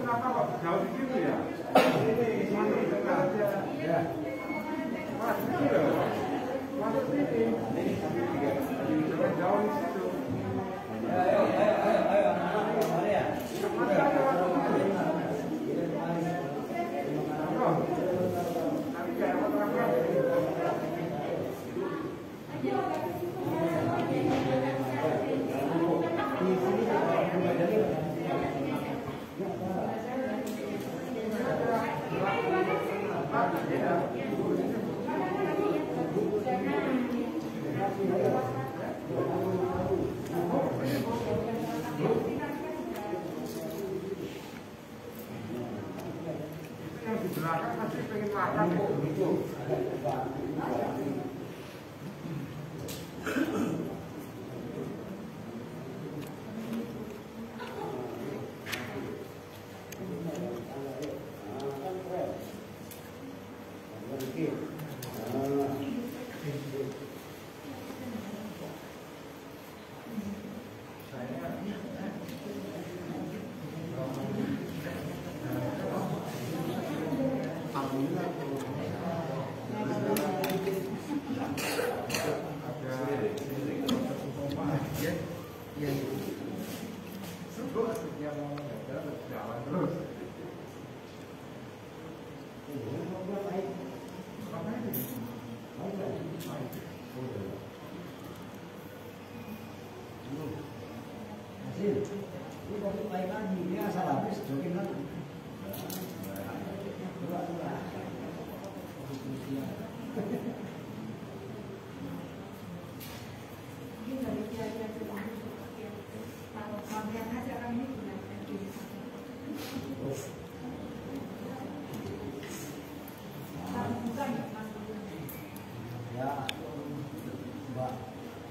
kenapa kok jauh di situ ya? Ini tengah aja. Ya. Mas, ini loh. Masuk sini. Jangan jauh di situ. Ayo, mari ya. Yang di belakang masih pengen makan kok begitu.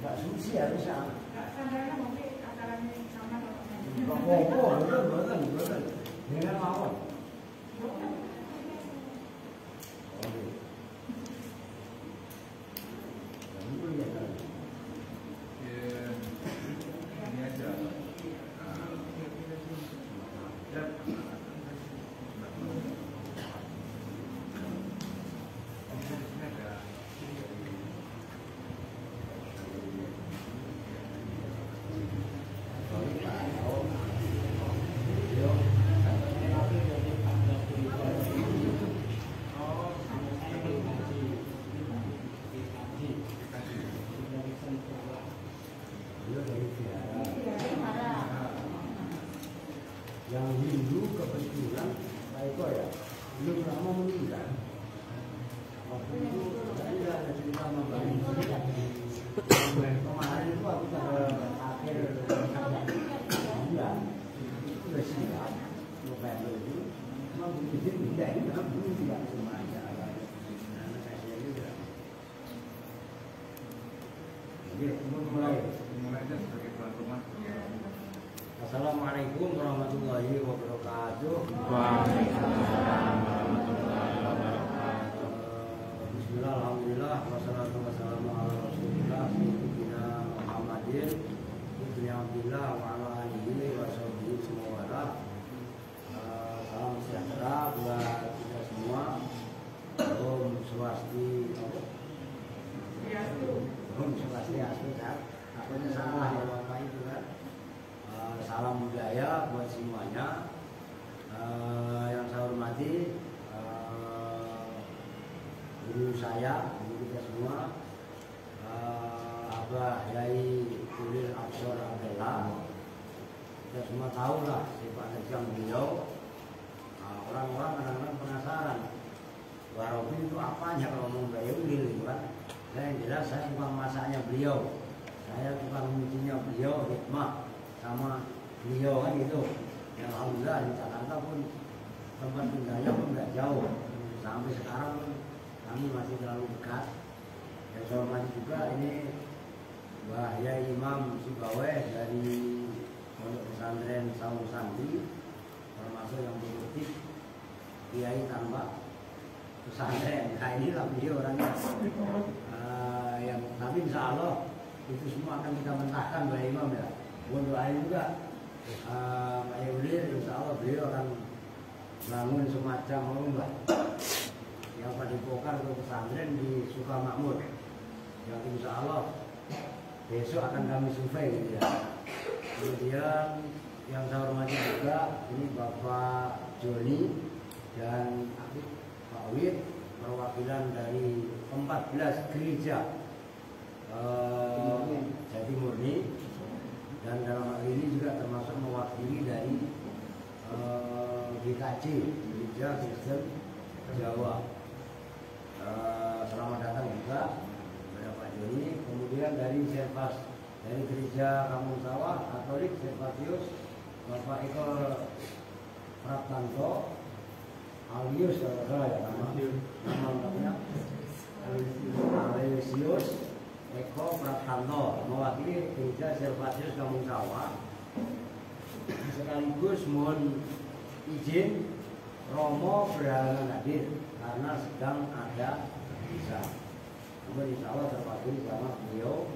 Mbak Susi harusnya. Sandarnya mungkin acaranya sama kalau betul. Dengan mawon. Yang Hindu kebetulan Pak Eko ya belum lama meninggal. Waktu itu saya ada cerita sama Mbak Hindu. Kemarin itu aku akhir bulan itu sudah siap November itu cuma bikin pindah ini belum tidak semuanya. Jadi mulainya sebagai tuan rumah. Assalamualaikum warahmatullahi wabarakatuh. Waalaikumsalam warahmatullahi wabarakatuh. Bismillah, alhamdulillah, wassalatu wassalamu ala rasulillah sayyidina Muhammadin ibni Abdillah wa ala alihi wa sahbihi semua. Salam sejahtera buat kita semua. Om Swastiastu. Om Swastiastu, takutnya salah ya Bapak itu kan. Salam budaya buat semuanya. Yang saya hormati guru saya, guru kita semua, Abah Yai Ulil Absor Abdullah. Kita semua tahu lah sifat kejam beliau. Orang-orang kadang-kadang penasaran Warobi itu apanya kalau ngomong Yai Ulil gitu kan. Yang jelas saya bukan masaknya beliau, saya bukan mujinya beliau, hikmah sama beliau kan gitu. Ya alhamdulillah di Jakarta pun tempat tinggalnya pun nggak jauh. Sampai sekarang kami masih terlalu dekat. Ya saya hormati juga ini Mbah Yai Imam Sibaweh dari Pondok Pesantren Saung Santri, termasuk yang produktif Kiai tanpa pesantren. Nah inilah beliau orangnya. Yang tapi insya Allah itu semua akan kita mentahkan Mbah Imam ya. Mohon doain juga Pak Yulir, insya Allah beliau orang bangun semacam rumah yang padepokan atau pesantren di Sukamakmur yang insya Allah besok akan kami survei gitu ya. Kemudian yang saya hormati juga ini Bapak Joni dan Pak Wid, perwakilan dari 14 gereja Jati Murni, dan dalam hal ini juga termasuk mewakili dari GKJ, Gereja Kristen Jawa. Selamat datang juga kepada Pak Joni. Kemudian dari Serpas, dari Gereja Kampung Sawah Katolik Servatius, Bapak Eko Praptanto Alius, kalau salah ya nama lengkapnya Alius Eko Praptanto, mewakili Gereja Servatius Kampung Sawah. Sekaligus mohon izin Romo berhalangan hadir karena sedang ada misa. Namun insya Allah terwakili sama beliau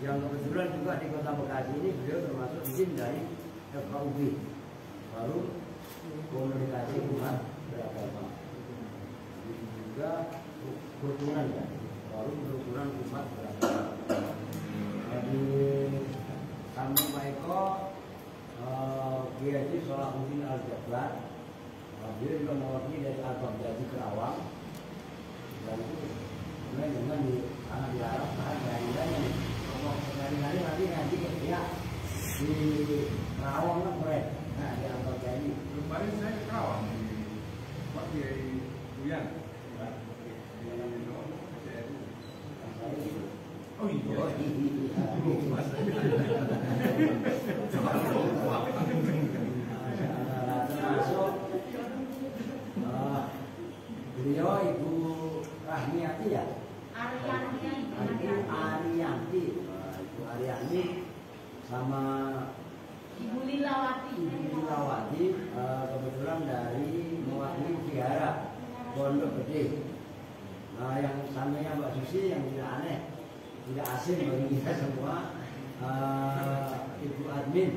yang kebetulan juga di Kota Bekasi ini beliau termasuk izin dari FKUB, baru komunikasi umat beragama, juga kerukunan ya, baru kerukunan umat beragama. Jadi samping Pak Eko, Kiai Haji Sholahuddin Al-Jabbar, beliau juga mewakili dari Al-Baghdadi Kerawang, dan itu dengan di sangat diharap hari-harinya hari-hari nanti ngaji ya di Kerawang kan keren. Nah di Al-Baghdadi kemarin saya ke Kerawang di Pak Kiai Buyan. Oh iya. Termasuk beliau Ibu Rahmiati ya. Ariyanti. Ibu Ariyanti sama Ibu Lilawati. Kebetulan dari mewakili Vihara Pondok Gede. Nah, yang sampingnya Mbak Susi yang tidak aneh, tidak asing bagi kita semua, Ibu Admin,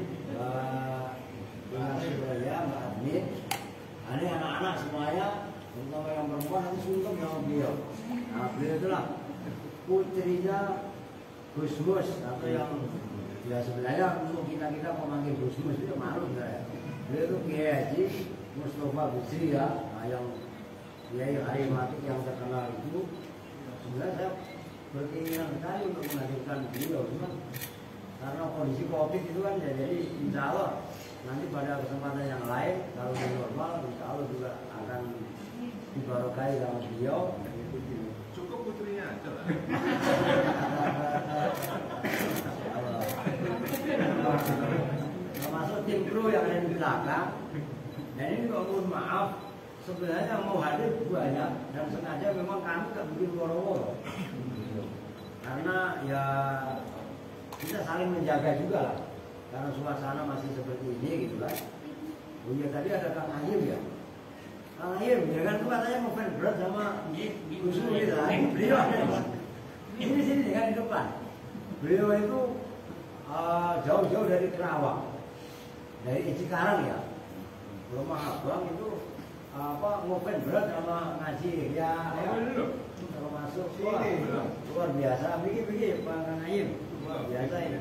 Mbak Surya, Mbak Admin. Ini anak-anak semuanya, terutama yang perempuan nanti sungkem sama beliau. Nah, beliau itulah putrinya Gusmus, atau yang ya sebenarnya untuk kita memanggil Gusmus itu malu ya. Beliau itu Kiai Haji Mustafa Bisri ya, nah, yang Kiai Harimati yang terkenal itu. Sebenarnya saya berkeinginan sekali untuk menghadirkan beliau, cuman karena kondisi COVID itu kan ya, jadi insya Allah nanti pada kesempatan yang lain kalau normal insya Allah juga akan dibarokai sama beliau. Cukup putrinya aja lah. Termasuk tim kru yang ada di belakang. Dan ini juga mohon maaf, sebenarnya mau hadir banyak dan sengaja memang kami tak bikin woro-woro. Karena ya kita saling menjaga juga lah. Karena suasana masih seperti ini gitu kan. Oh iya, tadi ada Kang Ayim ya. Kang Ayim, ya kan katanya mau fan berat sama Gusu gitu lah. Beliau ada ini sini kan di depan. Beliau itu jauh-jauh dari Kerawang, dari Cikarang ya. Rumah Abang itu ngefan berat sama ngaji ya. Kalau masuk luar biasa. Begini Pak Kang Ayim, luar biasa ini.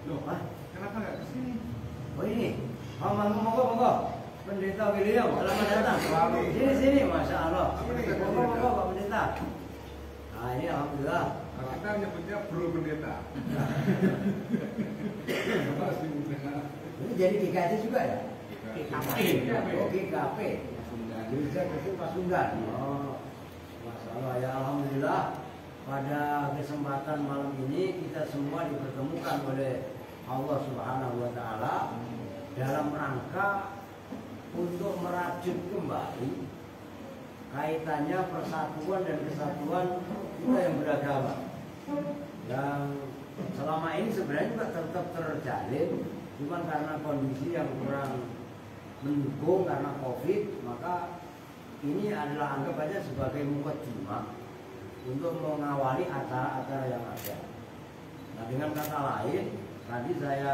Loh, kenapa nggak kesini? Oh ini, monggo. Pendeta William, selamat datang. Sini, masya Allah. Monggo Pak Pendeta. Nah ini alhamdulillah. Kita nyebutnya Bro Pendeta. Ini jadi GKJ juga ya? Oh GKP. Gereja Kristen Pasundan. Oh, masya Allah ya, alhamdulillah. Pada kesempatan malam ini kita semua dipertemukan oleh Allah Subhanahu wa Ta'ala dalam rangka untuk merajut kembali kaitannya persatuan dan kesatuan kita yang beragama, yang selama ini sebenarnya juga tetap terjalin, cuman karena kondisi yang kurang mendukung karena COVID, maka ini adalah anggap aja sebagai mukaddimah untuk mengawali acara-acara yang ada. Nah dengan kata lain, tadi saya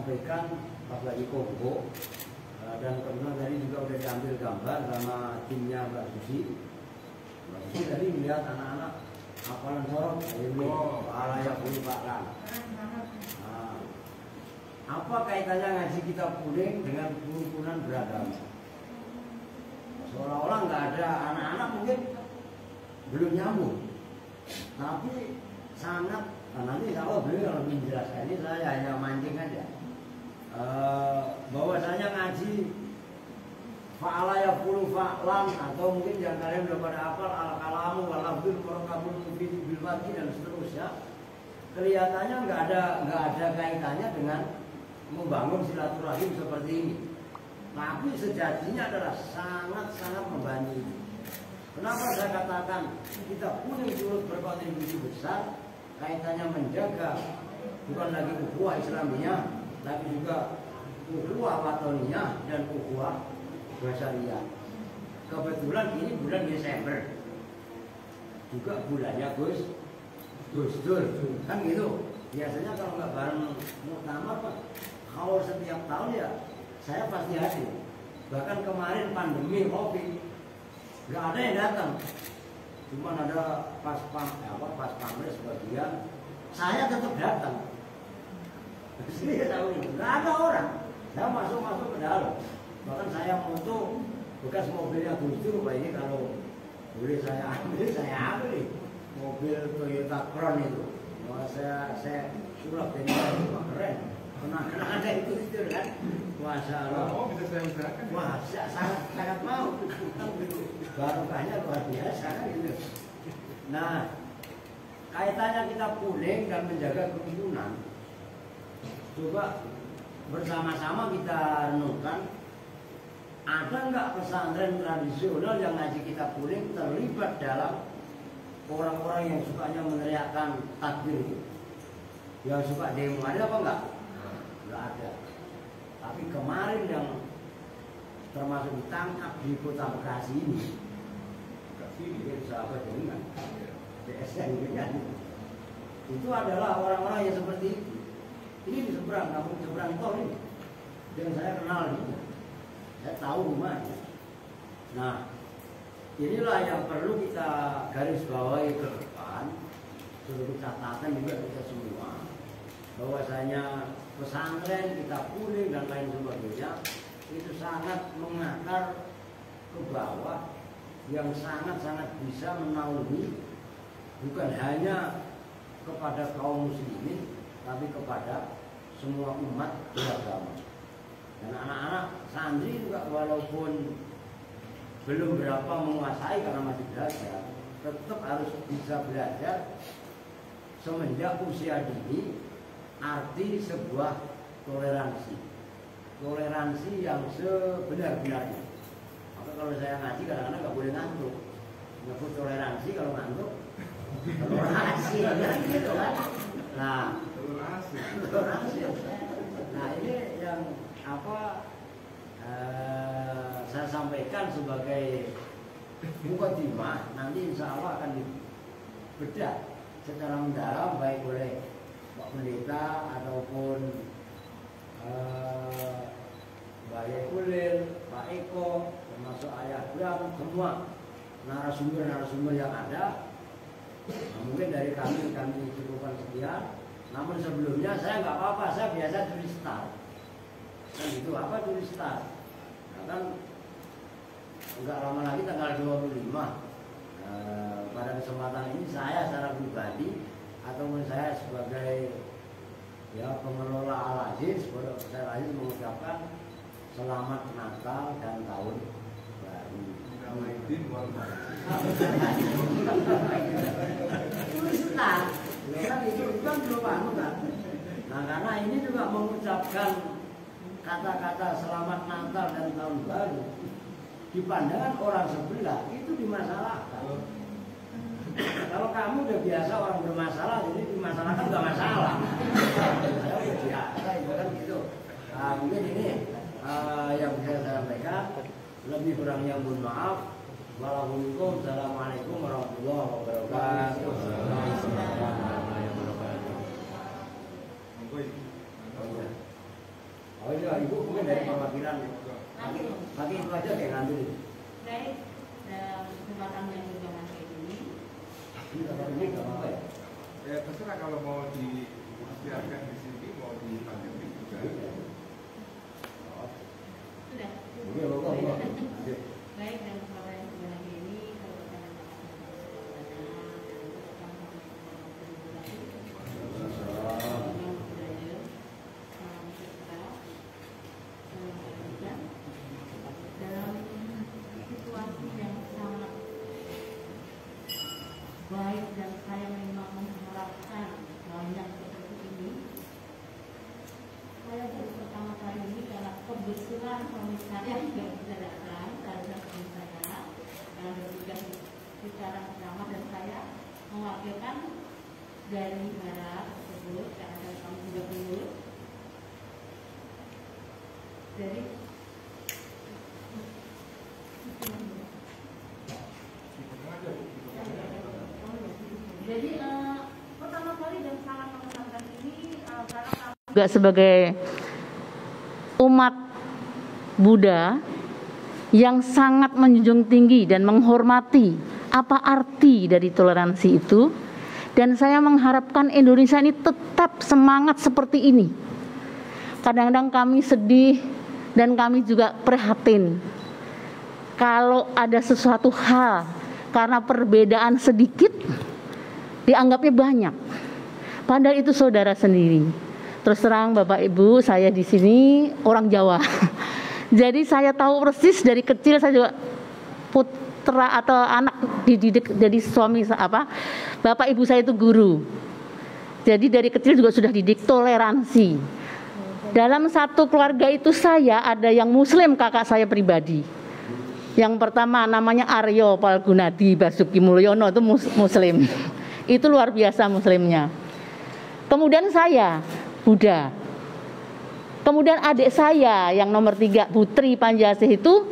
sampaikan pas lagi kongko, dan kebetulan tadi juga udah diambil gambar sama timnya Mbak Susi. Mbak Susi tadi melihat anak-anak hafalan sorot ini alayak puluh baklan. Nah, apa kaitannya ngaji kitab kuning dengan kerukunan beragama? Seolah-olah nggak ada, anak-anak mungkin belum nyambung, tapi sangat. Nah, nanti kalau beliau lebih menjelaskan, ini saya hanya mancing aja. Bahwasanya ngaji fa'ala yaqulu fa'lan, atau mungkin yang kalian udah pada hafal al-kalamu wal lafzul murakabun bil mati dan seterusnya, kelihatannya nggak ada kaitannya dengan membangun silaturahim seperti ini. Tapi sejatinya adalah sangat membantu. Kenapa saya katakan kita punya turut berkontribusi besar, kaitannya menjaga bukan lagi ukhuwah Islamiyah, tapi juga ukhuwah watoniyah dan ukhuwah basyariyah. Kebetulan ini bulan Desember, juga bulannya Gus Dur, kan gitu. Biasanya kalau nggak bareng muktamar Pak, kalau setiap tahun ya saya pasti hadir. Bahkan kemarin pandemi COVID, nggak ada yang datang. Cuma ada pas pamres sebagian, saya tetap datang. Saya tahu itu, nggak ada orang. Saya masuk ke dalam. Bahkan saya foto bekas mobilnya Gus Dur, Pak, ini kalau boleh saya ambil mobil Toyota Crown itu. Mau saya sulap dari keren. Pernah ada itu kan? Masya Allah. Oh, bisa saya usahakan. Wah, sangat mau. Barokahnya luar biasa kan gitu. Nah, kaitannya kita kuning dan menjaga kerukunan. Coba bersama-sama kita renungkan, ada nggak pesantren tradisional yang ngaji kitab kuning terlibat dalam orang-orang yang sukanya meneriakkan takbir itu? Yang suka demo, ada apa enggak? Enggak ada. Tapi kemarin yang termasuk ditangkap di Kota Bekasi ini, sahabat dengan DSN kan, itu adalah orang-orang yang seperti itu. Ini di seberang, kampung seberang tol ini, dan saya kenal dia, saya tahu rumahnya. Nah, inilah yang perlu kita garis bawahi ke depan, seluruh catatan juga kita semua, bahwasanya pesantren, kitab kuning dan lain sebagainya itu sangat mengakar ke bawah, yang sangat bisa menaungi bukan hanya kepada kaum muslimin, tapi kepada semua umat beragama. Dan anak-anak santri juga walaupun belum berapa menguasai karena masih belajar, tetap harus bisa belajar semenjak usia dini arti sebuah toleransi yang sebenar-benarnya. Maka kalau saya ngaji kadang-kadang nggak boleh ngantuk. Nyebut toleransi, kalau ngantuk toleransi kan gitu kan. Nah, toleransi. Nah, ini yang saya sampaikan sebagai mukadimah, nanti insya Allah akan dibedah secara mendalam baik oleh Pak Pendeta ataupun Mbak Yekulil, Pak Eko, termasuk Ayah Bram, semua narasumber yang ada. Nah, mungkin dari kami cukupkan sekian. Namun sebelumnya saya nggak apa-apa, saya biasa tulis start. Kan itu apa tulis start? Nah, kan nggak lama lagi tanggal 25. Pada kesempatan ini saya secara pribadi ataupun saya sebagai pengelola Al-Aziz, saya Aziz mengucapkan selamat Natal dan tahun baru. Tulis start. Kan itu kan belum anu kan. Nah, karena ini juga mengucapkan kata-kata selamat Natal dan tahun baru di pandangan orang sebelah itu dimasalahkan. Kalau kamu udah biasa orang bermasalah, jadi dimasalahkan nggak masalah. Saya udah biasa, itu kan gitu. Nah, mungkin ini yang bisa saya sampaikan. Lebih kurangnya mohon maaf. Wassalamualaikum warahmatullahi wabarakatuh. Enggak, Ibu mungkin dari perwakilan. Langsung. Nanti itu aja kayak ngambil. Baik, dalam kesempatan yang berjalan kayak gini, Ini dapat ini nggak apa-apa ya? Ya terserah kalau mau dibiarkan di sini, mau dipanggil juga. sudah. Oke, bapak. Baik, dalam kesempatan yang berjalan kayak gini, kalau kita dalam situasi yang sangat baik dan saya memang mengharapkan banyak seperti ini. Saya baru pertama kali ini karena kebetulan suami saya tidak bisa datang karena suami saya karena bertugas secara bersama dan saya mewakilkan dari barat tersebut karena saya kamu juga dulu. Jadi pertama kali dan sangat mengesankan ini karena juga sebagai umat Buddha yang sangat menjunjung tinggi dan menghormati apa arti dari toleransi itu, dan saya mengharapkan Indonesia ini tetap semangat seperti ini. Kadang-kadang kami sedih dan kami juga prihatin kalau ada sesuatu hal karena perbedaan sedikit dianggapnya banyak, padahal itu saudara sendiri. Terus terang Bapak Ibu, saya di sini orang Jawa. Jadi saya tahu persis dari kecil, saya juga putra atau anak dididik jadi suami Bapak Ibu saya itu guru. Jadi dari kecil juga sudah dididik toleransi. Dalam satu keluarga itu saya ada yang muslim, kakak saya pribadi. Yang pertama namanya Aryo Palgunadi Basuki Mulyono, itu muslim. Itu luar biasa muslimnya. Kemudian saya Buddha. Kemudian adik saya yang nomor 3 Putri Panjasih itu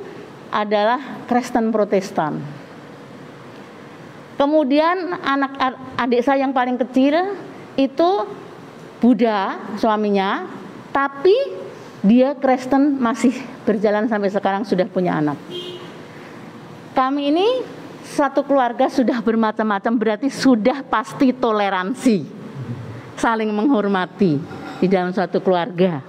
adalah Kristen Protestan. Kemudian adik saya yang paling kecil itu Buddha suaminya, tapi dia Kristen, masih berjalan sampai sekarang, sudah punya anak. Kami ini satu keluarga sudah bermacam-macam, berarti sudah pasti toleransi, saling menghormati di dalam suatu keluarga.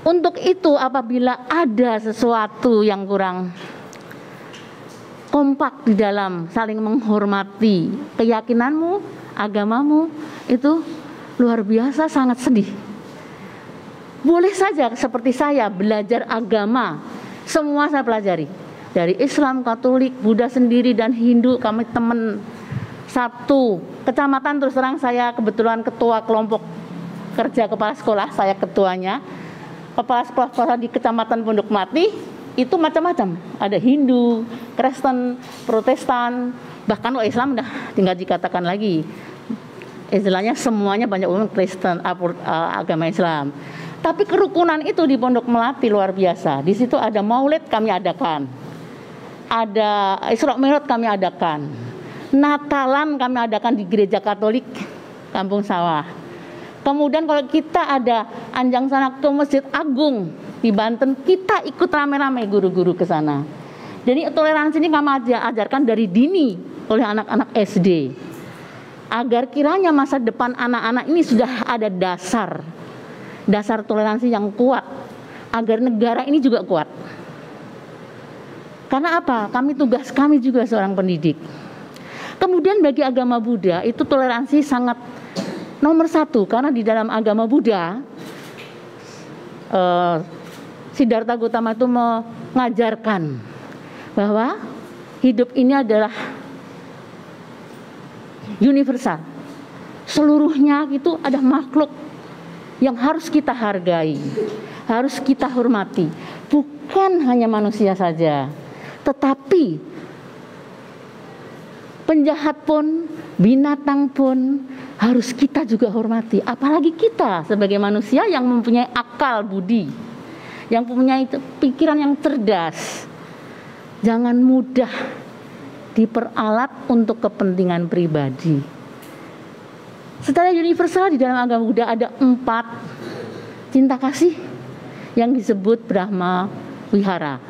Untuk itu apabila ada sesuatu yang kurang kompak di dalam saling menghormati keyakinanmu, agamamu, itu luar biasa sangat sedih. Boleh saja seperti saya belajar agama, semua saya pelajari. Dari Islam, Katolik, Buddha sendiri dan Hindu, kami teman satu kecamatan. Terus terang saya kebetulan ketua kelompok kerja kepala sekolah, saya ketuanya. Kepala sekolah di kecamatan Pondok Mati itu macam-macam. Ada Hindu, Kristen, Protestan, bahkan kalau Islam udah tinggal dikatakan lagi. Istilahnya semuanya banyak umum Kristen, agama Islam. Tapi kerukunan itu di Pondok Melati luar biasa. Di situ ada Maulid kami adakan, ada Isra Mi'raj kami adakan, Natalan kami adakan di Gereja Katolik Kampung Sawah. Kemudian kalau kita ada anjang sana ke Masjid Agung di Banten, kita ikut rame-rame guru-guru ke sana. Jadi toleransi ini kami ajarkan dari dini oleh anak-anak SD, agar kiranya masa depan anak-anak ini sudah ada dasar toleransi yang kuat, agar negara ini juga kuat. Karena apa? Tugas kami juga seorang pendidik. Kemudian bagi agama Buddha itu toleransi sangat nomor 1, karena di dalam agama Buddha Siddhartha Gautama itu mengajarkan bahwa hidup ini adalah universal. Seluruhnya itu ada makhluk yang harus kita hargai, harus kita hormati. Bukan hanya manusia saja, tetapi penjahat pun, binatang pun harus kita juga hormati. Apalagi kita sebagai manusia yang mempunyai akal budi, yang mempunyai pikiran yang cerdas. Jangan mudah diperalat untuk kepentingan pribadi. Secara universal di dalam agama Buddha ada 4 cinta kasih yang disebut Brahma Wihara,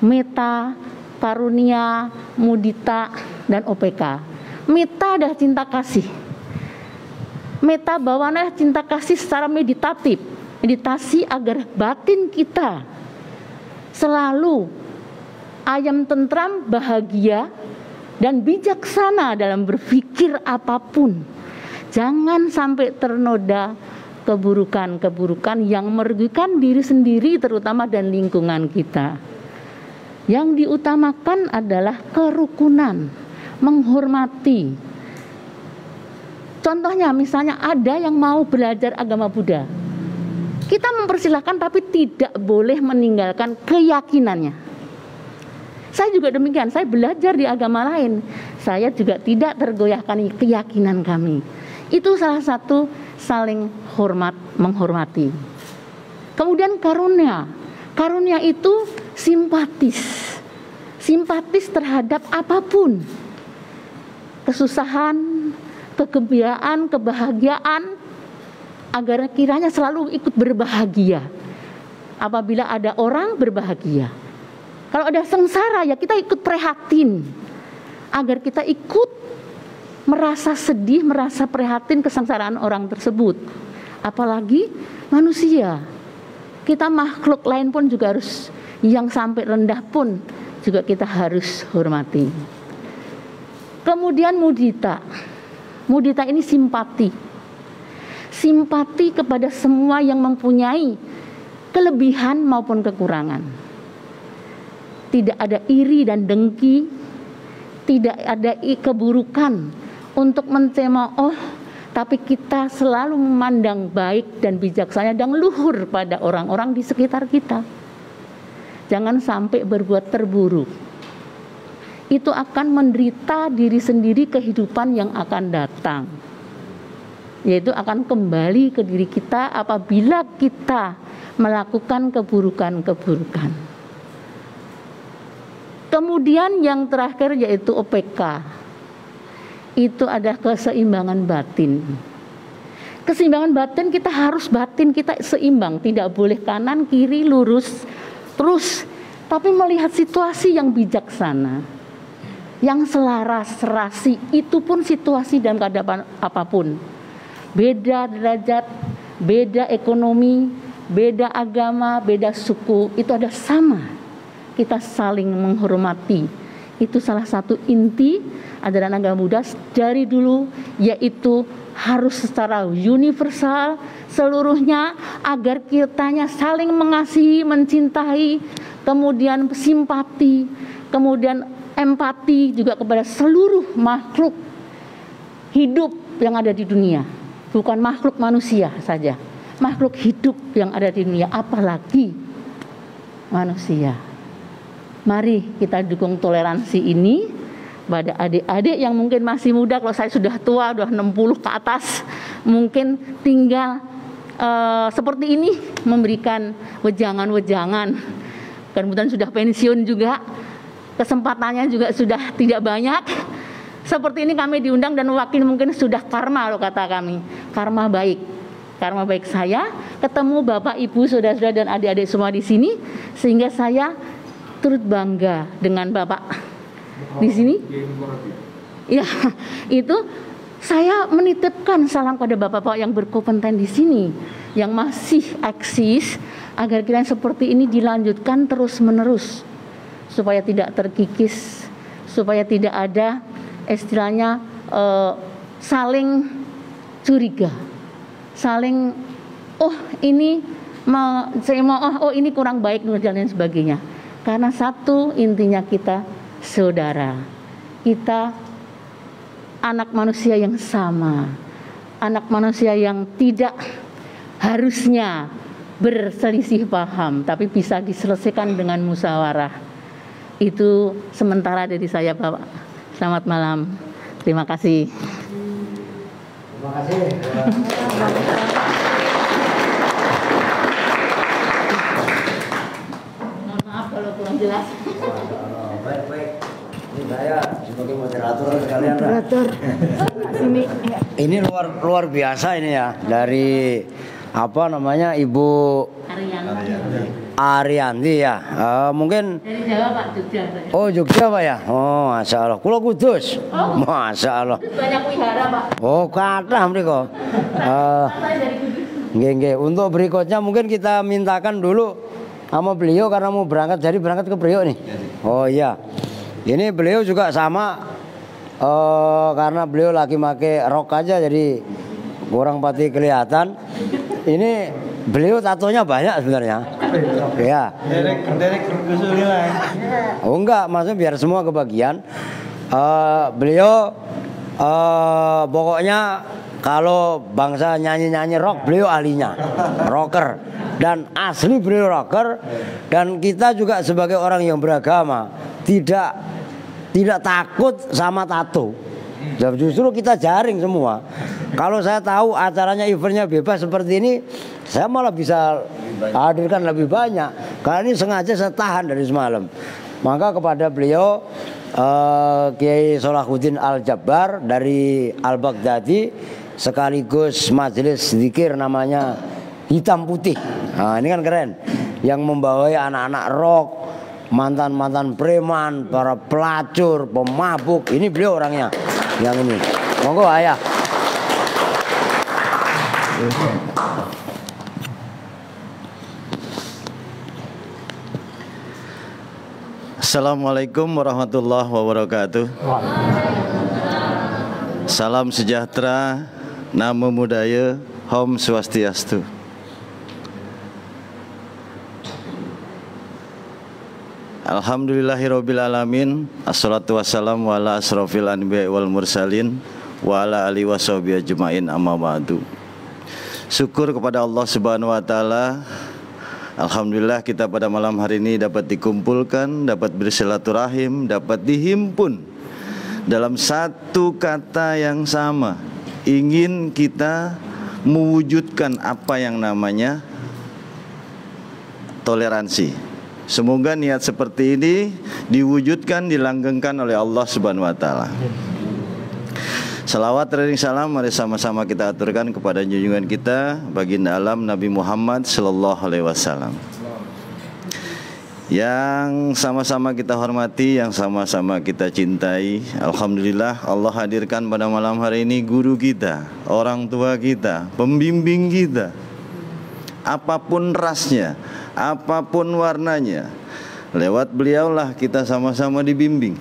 Metta, Karunia, Mudita, dan OPK. Metta adalah cinta kasih. Metta bawaan cinta kasih secara meditatif, meditasi agar batin kita selalu ayam tentram, bahagia, dan bijaksana dalam berpikir apapun. Jangan sampai ternoda keburukan-keburukan yang merugikan diri sendiri terutama dan lingkungan kita. Yang diutamakan adalah kerukunan, menghormati. Contohnya misalnya ada yang mau belajar agama Buddha, kita mempersilahkan tapi tidak boleh meninggalkan keyakinannya. Saya juga demikian, saya belajar di agama lain, saya juga tidak tergoyahkan keyakinan kami. Itu salah satu saling hormat, menghormati. Kemudian karunia. Karunia itu simpatis. Simpatis terhadap apapun. Kesusahan, kegembiraan, kebahagiaan, agar kiranya selalu ikut berbahagia. Apabila ada orang berbahagia. Kalau ada sengsara ya kita ikut prihatin. Agar kita ikut merasa sedih, merasa prihatin kesengsaraan orang tersebut. Apalagi manusia. Kita makhluk lain pun juga harus, yang sampai rendah pun juga kita harus hormati. Kemudian mudita. Mudita ini simpati. Simpati kepada semua yang mempunyai kelebihan maupun kekurangan. Tidak ada iri dan dengki, tidak ada keburukan untuk mencemooh, tapi kita selalu memandang baik dan bijaksana dan luhur pada orang-orang di sekitar kita. Jangan sampai berbuat terburuk. Itu akan menderita diri sendiri kehidupan yang akan datang. Yaitu akan kembali ke diri kita apabila kita melakukan keburukan-keburukan. Kemudian yang terakhir yaitu OPK. Itu ada keseimbangan batin. Keseimbangan batin kita harus batin kita seimbang, tidak boleh kanan kiri lurus terus, tapi melihat situasi yang bijaksana, yang selaras, serasi. Itu pun situasi dalam keadaan apapun. Beda derajat, beda ekonomi, beda agama, beda suku, itu ada sama. Kita saling menghormati. Itu salah satu inti ajaran agama Buddha dari dulu, yaitu harus secara universal seluruhnya agar kitanya saling mengasihi, mencintai, kemudian simpati, kemudian empati juga kepada seluruh makhluk hidup yang ada di dunia. Bukan makhluk manusia saja, makhluk hidup yang ada di dunia, apalagi manusia. Mari kita dukung toleransi ini pada adik-adik yang mungkin masih muda. Kalau saya sudah tua, sudah 60 ke atas, mungkin tinggal seperti ini memberikan wejangan-wejangan. Kemudian sudah pensiun juga, kesempatannya juga sudah tidak banyak. Seperti ini kami diundang dan wakil mungkin sudah karma, loh kata kami, karma baik. Karma baik saya ketemu Bapak, Ibu, saudara-saudara dan adik-adik semua di sini, sehingga saya turut bangga dengan Bapak di sini. Ya, itu saya menitipkan salam pada Bapak-bapak yang berkompeten di sini, yang masih eksis, agar kiranya seperti ini dilanjutkan terus-menerus, supaya tidak terkikis, supaya tidak ada istilahnya saling curiga, saling ini ini kurang baik dan lain sebagainya. Karena satu intinya kita saudara, kita anak manusia yang sama, anak manusia yang tidak harusnya berselisih paham, tapi bisa diselesaikan dengan musyawarah. Itu sementara dari saya, Bapak. Selamat malam. Terima kasih. Terima kasih. Kalau kurang jelas. Baik. Ini saya sebagai moderator sekalian. Moderator. Ini luar biasa ini ya, dari apa namanya, Ibu Arianti ya. Mungkin Dari Jawa Pak, Jogja. Pak. oh Jogja Pak ya. Oh masya Allah. Kulo Kudus. Oh. Masya Allah. Banyak wihara Pak. Oh kathah mriko. Saya dari Kudus. Nggih. Untuk berikutnya mungkin kita mintakan dulu sama beliau karena mau berangkat, jadi berangkat ke Priok nih. Oh iya. Ini beliau juga sama, karena beliau lagi pakai rok aja jadi kurang pati kelihatan. Ini beliau tatonya banyak sebenarnya. Ya. Oh enggak, maksudnya biar semua kebagian. Beliau pokoknya kalau bangsa nyanyi-nyanyi rock, beliau ahlinya, rocker. Dan asli beliau rocker. Dan kita juga sebagai orang yang beragama tidak takut sama tato. Dan justru kita jaring semua. Kalau saya tahu acaranya eventnya bebas seperti ini, saya malah bisa hadirkan lebih banyak. Karena ini sengaja saya tahan dari semalam. Maka kepada beliau Kiai Salahuddin Al-Jabbar dari Al-Baghdadi, sekaligus majelis zikir namanya Hitam Putih. Nah, ini kan keren. Yang membawai anak-anak rock, mantan-mantan preman, para pelacur, pemabuk. Ini beliau orangnya. Yang ini. Monggo ayah. Assalamualaikum warahmatullahi wabarakatuh. Salam sejahtera, namo buddhaya, Om Swastiastu. Alhamdulillahirabbil alamin. Assalatu wassalamu ala asrofil anbiya wal mursalin wa ala alihi washabihi ajmain, amma ba'du. Syukur kepada Allah Subhanahu wa taala. Alhamdulillah kita pada malam hari ini dapat dikumpulkan, dapat bersilaturahim, dapat dihimpun dalam satu kata yang sama. Ingin kita mewujudkan apa yang namanya toleransi. Semoga niat seperti ini diwujudkan, dilanggengkan oleh Allah Subhanahu wa taala. Salawat dan salam mari sama-sama kita aturkan kepada junjungan kita baginda alam Nabi Muhammad sallallahu alaihi wasallam. Yang sama-sama kita hormati, yang sama-sama kita cintai. Alhamdulillah Allah hadirkan pada malam hari ini guru kita, orang tua kita, pembimbing kita. Apapun rasnya, apapun warnanya, lewat beliaulah kita sama-sama dibimbing.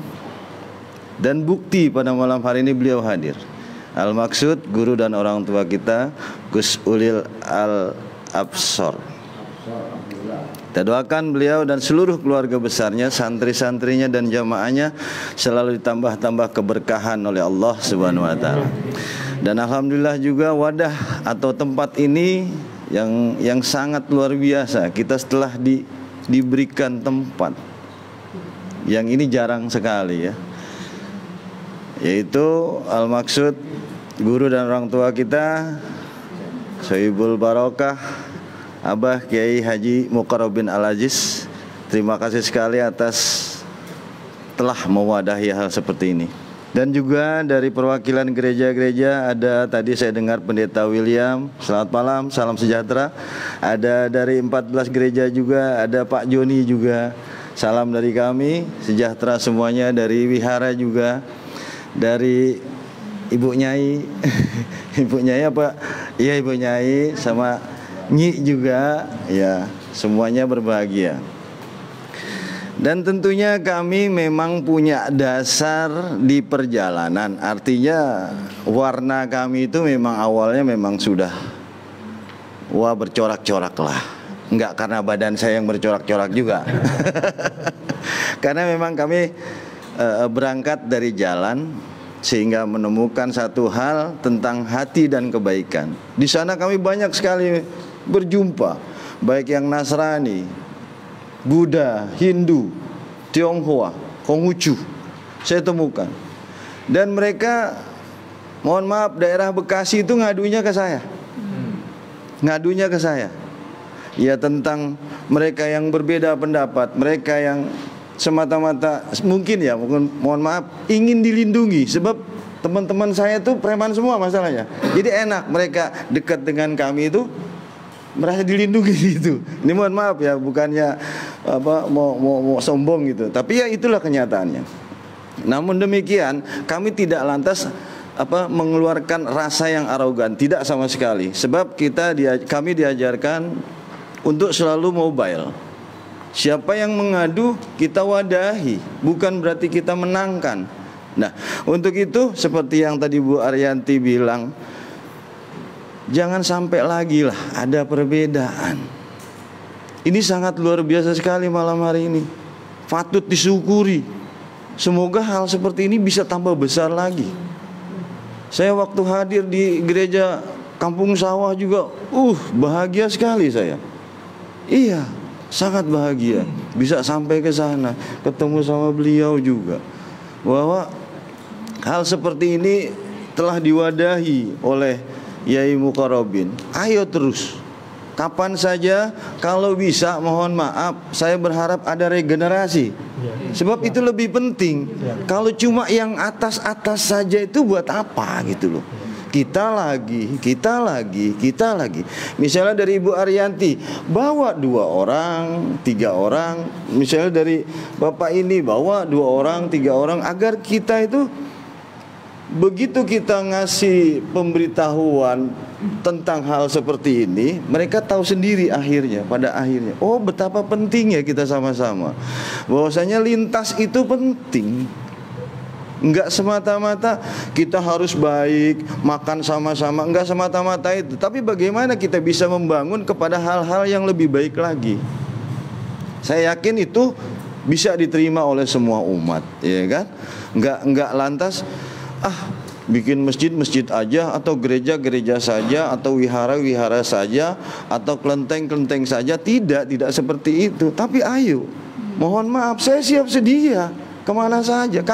Dan bukti pada malam hari ini beliau hadir. Al-maksud guru dan orang tua kita Gus Ulil Al-Absor. Kita doakan beliau dan seluruh keluarga besarnya, santri-santrinya dan jamaahnya selalu ditambah-tambah keberkahan oleh Allah Subhanahu wa taala. Dan alhamdulillah juga wadah atau tempat ini yang sangat luar biasa. Kita setelah diberikan tempat yang ini jarang sekali ya, yaitu al-maksud guru dan orang tua kita Sohibul Barokah Abah Kiai Haji Muqarrabin Al-Aziz. Terima kasih sekali atas telah mewadahi hal seperti ini. Dan juga dari perwakilan gereja-gereja ada tadi saya dengar Pendeta William, selamat malam, salam sejahtera. Ada dari 14 gereja juga, ada Pak Joni juga. Salam dari kami, sejahtera semuanya. Dari wihara juga, dari Ibu Nyai. Ibu Nyai apa? Iya Ibu Nyai sama Nyi juga. Ya, semuanya berbahagia. Dan tentunya kami memang punya dasar di perjalanan. Artinya warna kami itu memang awalnya memang sudah bercorak-corak lah. Enggak karena badan saya yang bercorak-corak juga. Karena memang kami berangkat dari jalan sehingga menemukan satu hal tentang hati dan kebaikan. Di sana kami banyak sekali berjumpa, baik yang Nasrani, Buddha, Hindu, Tionghoa, Konghucu, saya temukan. Dan mereka, mohon maaf, daerah Bekasi itu ngadunya ke saya. Ngadunya ke saya. Ya tentang mereka yang berbeda pendapat, mereka yang semata-mata mungkin ya, mohon maaf, ingin dilindungi. Sebab teman-teman saya itu preman semua masalahnya. Jadi enak mereka dekat dengan kami itu merasa dilindungi gitu. Ini mohon maaf ya, bukannya mau sombong gitu, tapi ya itulah kenyataannya. Namun demikian, kami tidak lantas mengeluarkan rasa yang arogan, tidak sama sekali. Sebab kami diajarkan untuk selalu mobile. Siapa yang mengadu kita wadahi, bukan berarti kita menangkan. Nah, untuk itu seperti yang tadi Bu Ariyanti bilang, jangan sampai lagi lah ada perbedaan. Ini sangat luar biasa sekali malam hari ini. Patut disyukuri. Semoga hal seperti ini bisa tambah besar lagi. Saya waktu hadir di gereja Kampung Sawah juga, bahagia sekali saya. Iya, sangat bahagia bisa sampai ke sana, ketemu sama beliau juga. Bahwa hal seperti ini telah diwadahi oleh Yai Muqarrabin. Ayo terus, kapan saja, kalau bisa mohon maaf, saya berharap ada regenerasi. Sebab itu lebih penting. Kalau cuma yang atas-atas saja itu buat apa gitu loh. Kita lagi. Misalnya dari Ibu Ariyanti bawa 2 orang, 3 orang. Misalnya dari Bapak ini bawa 2 orang, 3 orang, agar kita itu begitu kita ngasih pemberitahuan tentang hal seperti ini, mereka tahu sendiri pada akhirnya. Oh, betapa pentingnya kita sama-sama. Bahwasanya lintas itu penting. Enggak semata-mata kita harus baik, makan sama-sama, enggak semata-mata itu. Tapi bagaimana kita bisa membangun kepada hal-hal yang lebih baik lagi. Saya yakin itu bisa diterima oleh semua umat, ya kan? Enggak lantas bikin masjid aja, atau gereja saja, atau wihara saja, atau kelenteng saja. Tidak seperti itu. Tapi ayo, mohon maaf, saya siap sedia kemana saja.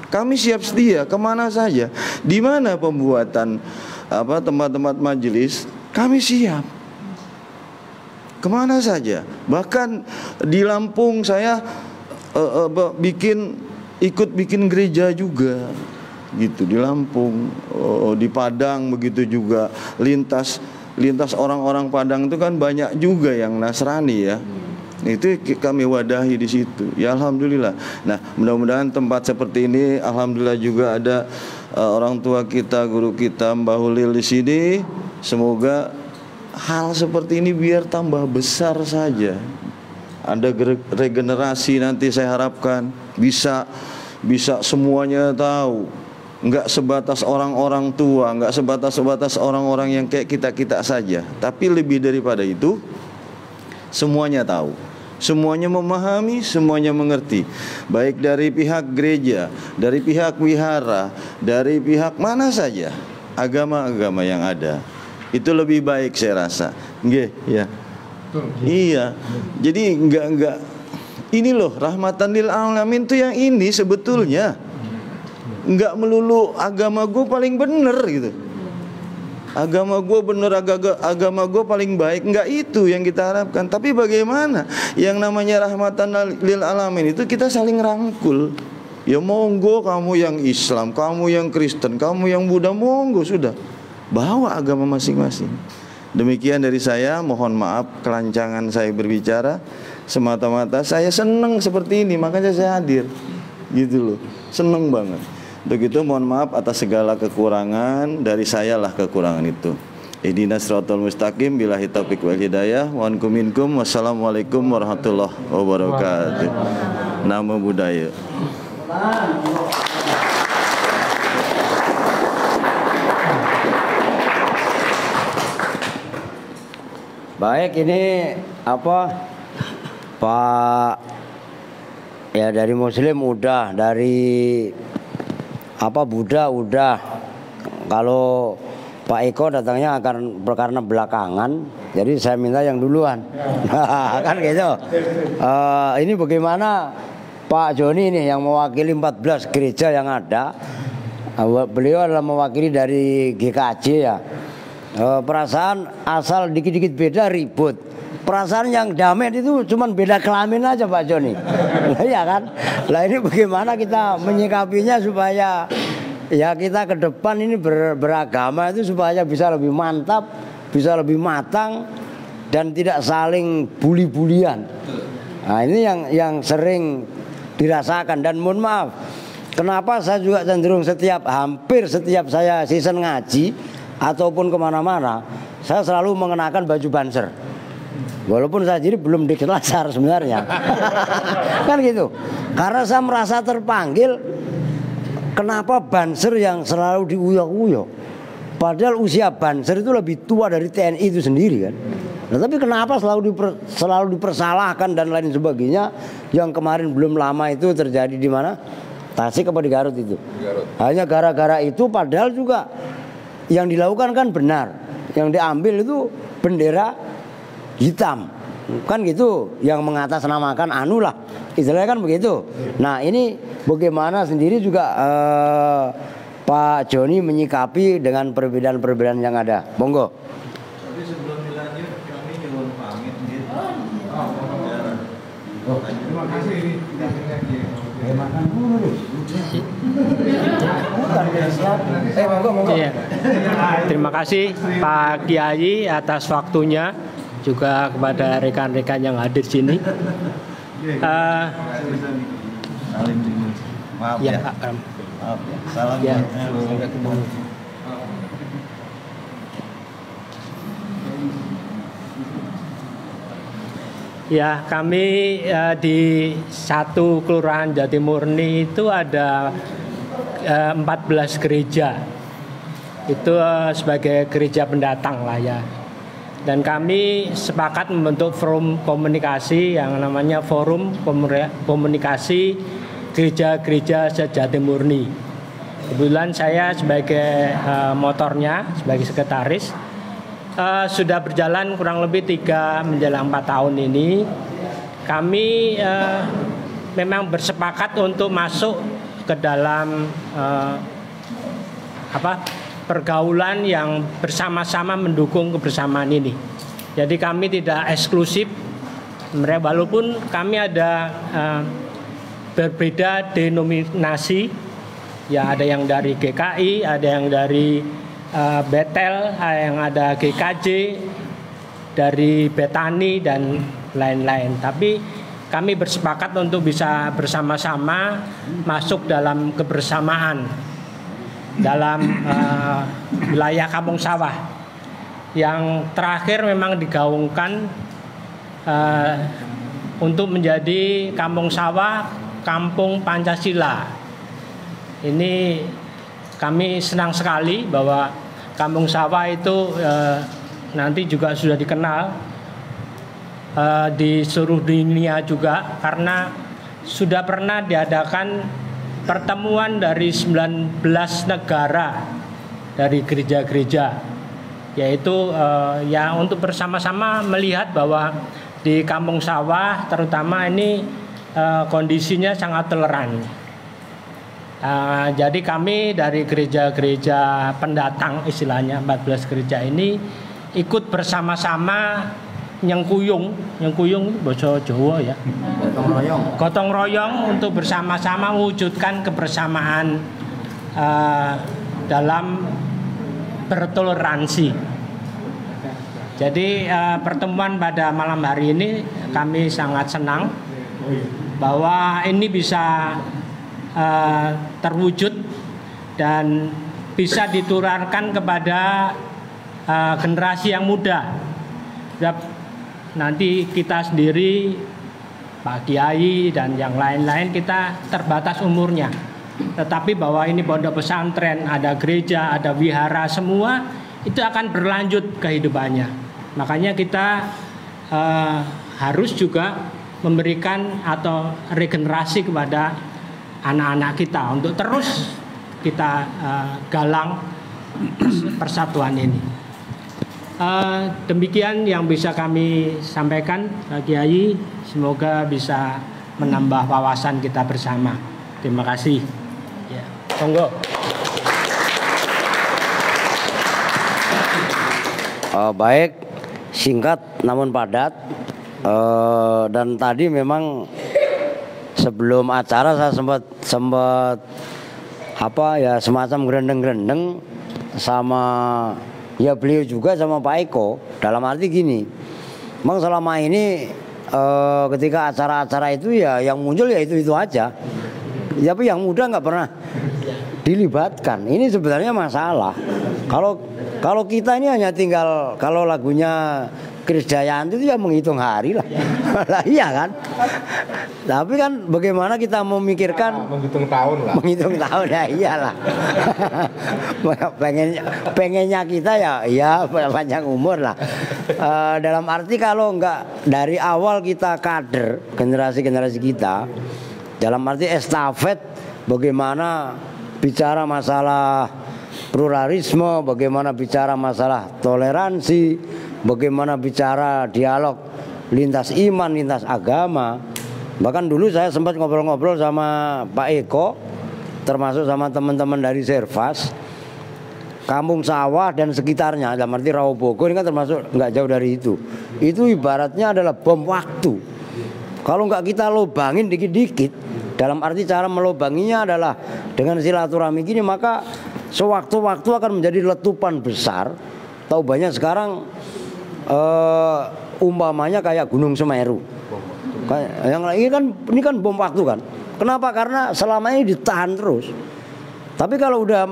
Kami siap sedia kemana saja. Di mana pembuatan tempat-tempat majelis, kami siap kemana saja. Bahkan di Lampung saya ikut bikin gereja juga gitu di Lampung. Di Padang begitu juga. Lintas orang-orang Padang itu kan banyak juga yang Nasrani ya. Itu kami wadahi di situ. Ya alhamdulillah. Nah, mudah-mudahan tempat seperti ini, alhamdulillah juga ada orang tua kita, guru kita Mbah Hulil di sini. Semoga hal seperti ini biar tambah besar saja. Ada regenerasi nanti, saya harapkan bisa semuanya tahu. Enggak sebatas orang-orang tua, enggak sebatas orang-orang yang kayak kita saja. Tapi lebih daripada itu, semuanya tahu, semuanya memahami, semuanya mengerti. Baik dari pihak gereja, dari pihak wihara, dari pihak mana saja, agama-agama yang ada. Itu lebih baik saya rasa. Nggih, ya. Iya. Jadi enggak ini loh, rahmatan lil alamin itu yang ini sebetulnya. Enggak melulu agama gue paling bener gitu. Agama gue bener, agama gue paling baik. Enggak itu yang kita harapkan. Tapi bagaimana yang namanya rahmatan lil alamin itu kita saling rangkul. Ya monggo, kamu yang Islam, kamu yang Kristen, kamu yang Buddha, monggo sudah. Bawa agama masing-masing. Demikian dari saya, mohon maaf kelancangan saya berbicara. Semata-mata saya senang seperti ini, makanya saya hadir. Gitu loh, senang banget. Begitu, mohon maaf atas segala kekurangan, dari saya lah kekurangan itu. Ihdinas siratal mustaqim, billahi taufiq wal hidayah, wa ankum minkum. Wassalamualaikum warahmatullahi wabarakatuh. Namo Buddhaya. Baik, ini Pak, ya dari Muslim udah, dari Buddha udah. Kalau Pak Eko datangnya karena belakangan, jadi saya minta yang duluan. Kan gitu. Ini bagaimana Pak Joni ini yang mewakili 14 gereja yang ada. Beliau adalah mewakili dari GKJ ya. Perasaan asal dikit-dikit beda ribut. Perasaan yang damai itu cuma beda kelamin aja Pak Joni. Iya kan? Lah ini bagaimana kita menyikapinya supaya ya kita ke depan ini beragama itu supaya bisa lebih mantap, bisa lebih matang, dan tidak saling bully-bulian. Nah, ini yang sering dirasakan. Dan mohon maaf, kenapa saya juga cenderung hampir setiap saya season ngaji ataupun kemana-mana, saya selalu mengenakan baju banser. Walaupun saya jadi belum dikelasar sebenarnya. Kan gitu. Karena saya merasa terpanggil, kenapa banser yang selalu diuyok-uyok? Padahal usia banser itu lebih tua dari TNI itu sendiri kan. Nah, tapi kenapa selalu dipersalahkan dan lain sebagainya? Yang kemarin belum lama itu terjadi di mana? Tasik apa di Garut itu? Hanya gara-gara itu, padahal juga yang dilakukan kan benar. Yang diambil itu bendera hitam, kan gitu, yang mengatasnamakan anu lah, istilahnya kan begitu. Nah, ini bagaimana sendiri juga Pak Joni menyikapi dengan perbedaan-perbedaan yang ada. Monggo. Tapi sebelum dilanjut, kami nyuwun pamit gitu. Terima kasih ini. Makan dulu. Monggo. Iya. Terima kasih Pak Kiai atas waktunya, juga kepada rekan-rekan yang hadir sini. Salim dulu. Maaf Ya, ya. Pak. Maaf ya. Salam. Ya. Ya, kami di satu kelurahan Jatimurni itu ada 14 gereja. Itu sebagai gereja pendatang lah ya. Dan kami sepakat membentuk forum komunikasi yang namanya Forum Komunikasi Gereja-Gereja Jatimurni. Kebetulan saya sebagai motornya, sebagai sekretaris, sudah berjalan kurang lebih 3 menjelang 4 tahun ini. Kami memang bersepakat untuk masuk ke dalam pergaulan yang bersama-sama mendukung kebersamaan ini. Jadi kami tidak eksklusif, walaupun kami ada berbeda denominasi, ya ada yang dari GKI, ada yang dari Betel, yang ada GKJ, dari Betani dan lain-lain. Tapi kami bersepakat untuk bisa bersama-sama masuk dalam kebersamaan dalam wilayah Kampung Sawah. Yang terakhir memang digaungkan untuk menjadi Kampung Sawah, Kampung Pancasila. Ini kami senang sekali bahwa Kampung Sawah itu nanti juga sudah dikenal di seluruh dunia juga, karena sudah pernah diadakan pertemuan dari 19 negara dari gereja-gereja, yaitu ya untuk bersama-sama melihat bahwa di Kampung Sawah terutama ini kondisinya sangat toleran. Jadi kami dari gereja-gereja pendatang, istilahnya 14 gereja ini ikut bersama-sama nyengkuyung bahasa Jawa ya, gotong royong untuk bersama-sama mewujudkan kebersamaan dalam bertoleransi. Jadi pertemuan pada malam hari ini kami sangat senang bahwa ini bisa terwujud dan bisa ditularkan kepada generasi yang muda. Nanti kita sendiri, Pak Kiai dan yang lain-lain, kita terbatas umurnya. Tetapi bahwa ini pondok pesantren, ada gereja, ada wihara, semua itu akan berlanjut kehidupannya. Makanya kita harus juga memberikan atau regenerasi kepada anak-anak kita untuk terus kita galang persatuan ini. Demikian yang bisa kami sampaikan, Pak Kiai. Semoga bisa menambah wawasan kita bersama. Terima kasih. Ya, monggo. Baik, singkat namun padat. Dan tadi memang sebelum acara saya sempat semacam gerendeng-gerendeng sama ya beliau juga sama Pak Eko, dalam arti gini, Memang selama ini ketika acara-acara itu ya yang muncul ya itu aja. Tapi yang muda nggak pernah dilibatkan. Ini sebenarnya masalah. Kalau kita ini hanya tinggal, kalau lagunya Krisdayanti itu ya menghitung hari lah. Lah iya kan? Tapi kan bagaimana kita memikirkan menghitung tahun lah. Menghitung tahun ya iyalah. pengennya kita ya panjang umur lah. Dalam arti kalau enggak dari awal kita kader generasi kita, dalam arti estafet bagaimana bicara masalah pluralisme, bagaimana bicara masalah toleransi, bagaimana bicara dialog lintas iman, lintas agama. Bahkan dulu saya sempat ngobrol-ngobrol sama Pak Eko, termasuk sama teman-teman dari Servas, Kampung Sawah dan sekitarnya, dalam arti Rawobogo ini kan termasuk nggak jauh dari itu. Itu ibaratnya adalah bom waktu. Kalau nggak kita lobangin dikit-dikit, dalam arti cara melobanginya adalah dengan silaturahmi gini, maka sewaktu-waktu akan menjadi letupan besar. Tahu banyak sekarang umpamanya kayak Gunung Semeru. Yang ini kan bom waktu kan. Kenapa? Karena selama ini ditahan terus. Tapi kalau udah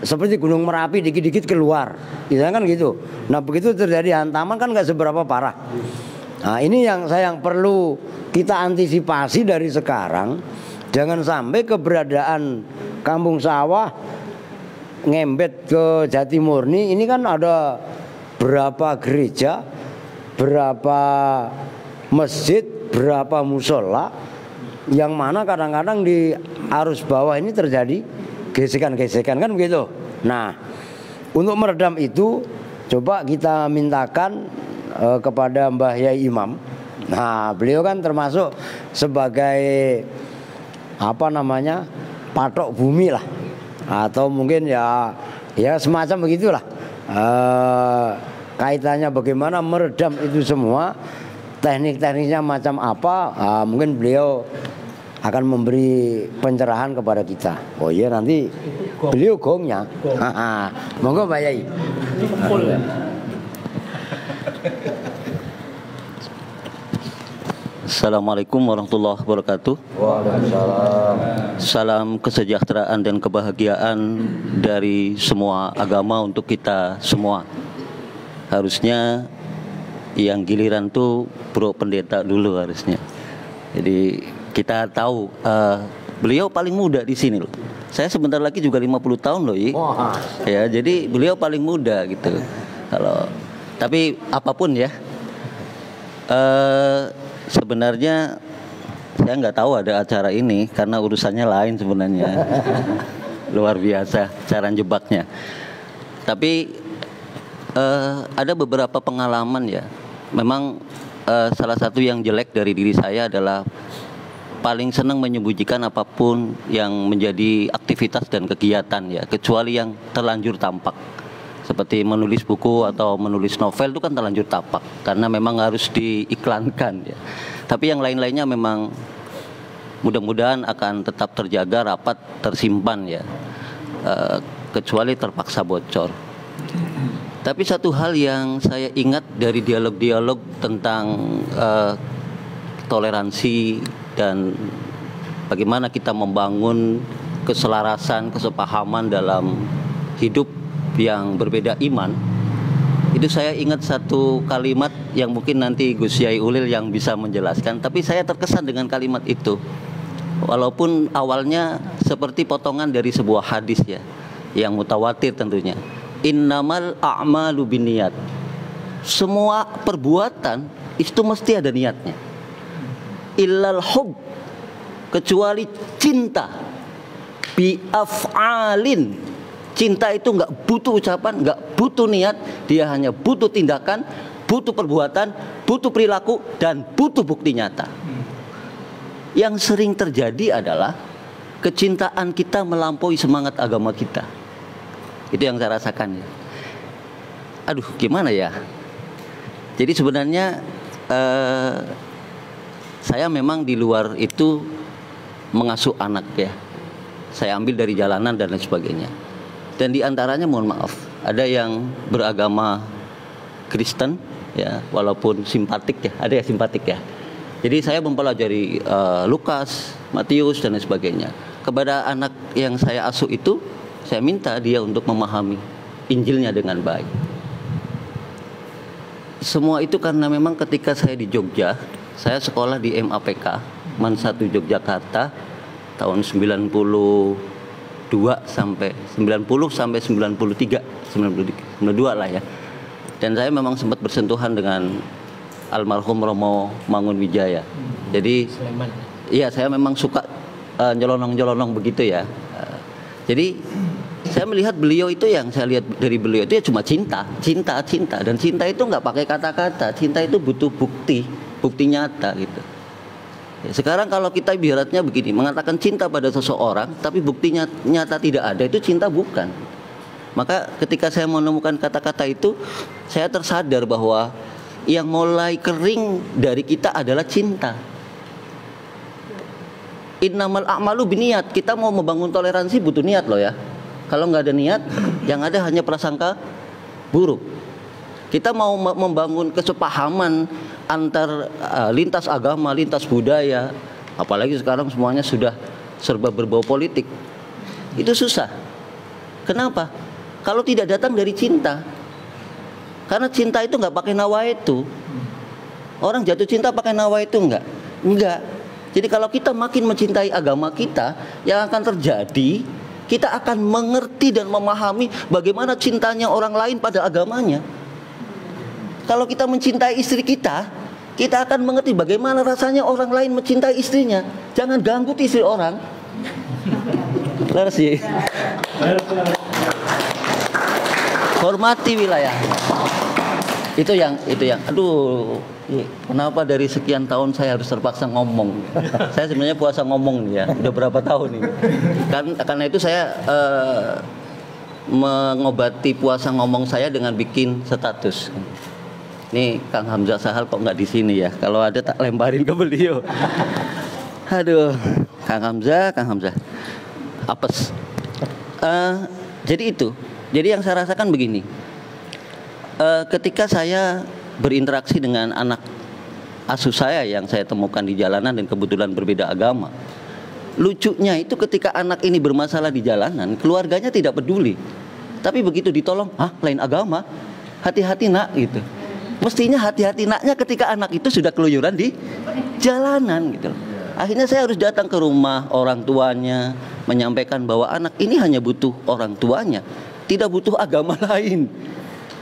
seperti Gunung Merapi dikit-dikit keluar, kan gitu. Nah begitu terjadi hantaman kan nggak seberapa parah. Nah ini yang perlu kita antisipasi dari sekarang. Jangan sampai keberadaan Kampung Sawah ngembet ke Jatimurni. Ini kan ada berapa gereja, berapa masjid, berapa musola, yang mana kadang-kadang di arus bawah ini terjadi gesekan-gesekan kan begitu. Nah, untuk meredam itu coba kita mintakan kepada Mbah Yai Imam. Nah, beliau kan termasuk sebagai patok bumi lah, atau mungkin ya semacam begitulah. Kaitannya bagaimana meredam itu semua, teknik-tekniknya macam apa, mungkin beliau akan memberi pencerahan kepada kita. Oh iya, nanti beliau gongnya. Monggo Pak Yai. Assalamualaikum warahmatullahi wabarakatuh. Waalaikumsalam. Salam kesejahteraan dan kebahagiaan dari semua agama untuk kita semua. Harusnya yang giliran tuh Bro Pendeta dulu harusnya. Jadi kita tahu beliau paling muda di sini loh. Saya sebentar lagi juga 50 tahun loh, ya. Jadi beliau paling muda gitu. Tapi apapun ya. Sebenarnya saya nggak tahu ada acara ini karena urusannya lain sebenarnya. Luar biasa cara jebaknya. Tapi ada beberapa pengalaman ya. Memang salah satu yang jelek dari diri saya adalah paling senang menyembunyikan apapun yang menjadi aktivitas dan kegiatan ya, kecuali yang terlanjur tampak. Seperti menulis buku atau menulis novel itu kan terlanjur tapak karena memang harus diiklankan ya. Tapi yang lain-lainnya memang mudah-mudahan akan tetap terjaga, rapat, tersimpan ya, kecuali terpaksa bocor. Tapi satu hal yang saya ingat dari dialog-dialog tentang toleransi dan bagaimana kita membangun keselarasan, kesepahaman dalam hidup yang berbeda iman, itu saya ingat satu kalimat yang mungkin nanti Gus Yai Ulil yang bisa menjelaskan, tapi saya terkesan dengan kalimat itu walaupun awalnya seperti potongan dari sebuah hadis ya, yang mutawatir tentunya. Innamal a'malu binniyat. Semua perbuatan itu mesti ada niatnya. Illal hub, kecuali cinta, bi af'alin. Cinta itu nggak butuh ucapan, nggak butuh niat, dia hanya butuh tindakan, butuh perbuatan, butuh perilaku, dan butuh bukti nyata. Yang sering terjadi adalah kecintaan kita melampaui semangat agama kita. Itu yang saya rasakan ya. Aduh, gimana ya? Jadi sebenarnya saya memang di luar itu mengasuh anak ya. Saya ambil dari jalanan dan lain sebagainya. Dan di antaranya mohon maaf, ada yang beragama Kristen, ya, walaupun simpatik ya, ada ya simpatik ya. Jadi saya mempelajari Lukas, Matius dan lain sebagainya. Kepada anak yang saya asuh itu, saya minta dia untuk memahami Injilnya dengan baik. Semua itu karena memang ketika saya di Jogja, saya sekolah di MAPK, MAN 1 Yogyakarta, tahun 92 sampai 93, 92 lah ya. Dan saya memang sempat bersentuhan dengan almarhum Romo Mangunwijaya. Jadi iya, saya memang suka nyelonong-nyelonong begitu ya. Jadi saya melihat beliau itu, yang saya lihat dari beliau itu ya cuma cinta. Dan cinta itu nggak pakai kata-kata. Cinta itu butuh bukti nyata gitu. Ya, sekarang kalau kita ibaratnya begini, mengatakan cinta pada seseorang tapi buktinya nyata tidak ada, itu cinta bukan. Maka ketika saya menemukan kata-kata itu, saya tersadar bahwa yang mulai kering dari kita adalah cinta. Innamal a'malu biniat. Kita mau membangun toleransi butuh niat loh ya. Kalau nggak ada niat, yang ada hanya prasangka buruk. Kita mau membangun kesepahaman antar lintas agama, lintas budaya, apalagi sekarang semuanya sudah serba berbau politik. Itu susah. Kenapa? Kalau tidak datang dari cinta. Karena cinta itu nggak pakai nawaitu. Orang jatuh cinta pakai nawaitu enggak? Enggak. Jadi kalau kita makin mencintai agama kita, yang akan terjadi, kita akan mengerti dan memahami bagaimana cintanya orang lain pada agamanya. Kalau kita mencintai istri kita, kita akan mengerti bagaimana rasanya orang lain mencintai istrinya. Jangan ganggu istri orang. Laras sih. Hormati wilayah. Itu yang aduh, kenapa dari sekian tahun saya harus terpaksa ngomong. Saya sebenarnya puasa ngomong nih ya, udah berapa tahun ini. Karena itu saya mengobati puasa ngomong saya dengan bikin status. Nih Kang Hamzah Sahal kok nggak di sini ya? Kalau ada tak lemparin ke beliau. Aduh, Kang Hamzah, apes. Jadi itu. Jadi yang saya rasakan begini. Ketika saya berinteraksi dengan anak asuh saya yang saya temukan di jalanan dan kebetulan berbeda agama, lucunya itu ketika anak ini bermasalah di jalanan, keluarganya tidak peduli. Tapi begitu ditolong, lain agama, hati-hati nak gitu. Mestinya hati-hati naknya ketika anak itu sudah keluyuran di jalanan gitu. Akhirnya saya harus datang ke rumah orang tuanya, menyampaikan bahwa anak ini hanya butuh orang tuanya, tidak butuh agama lain.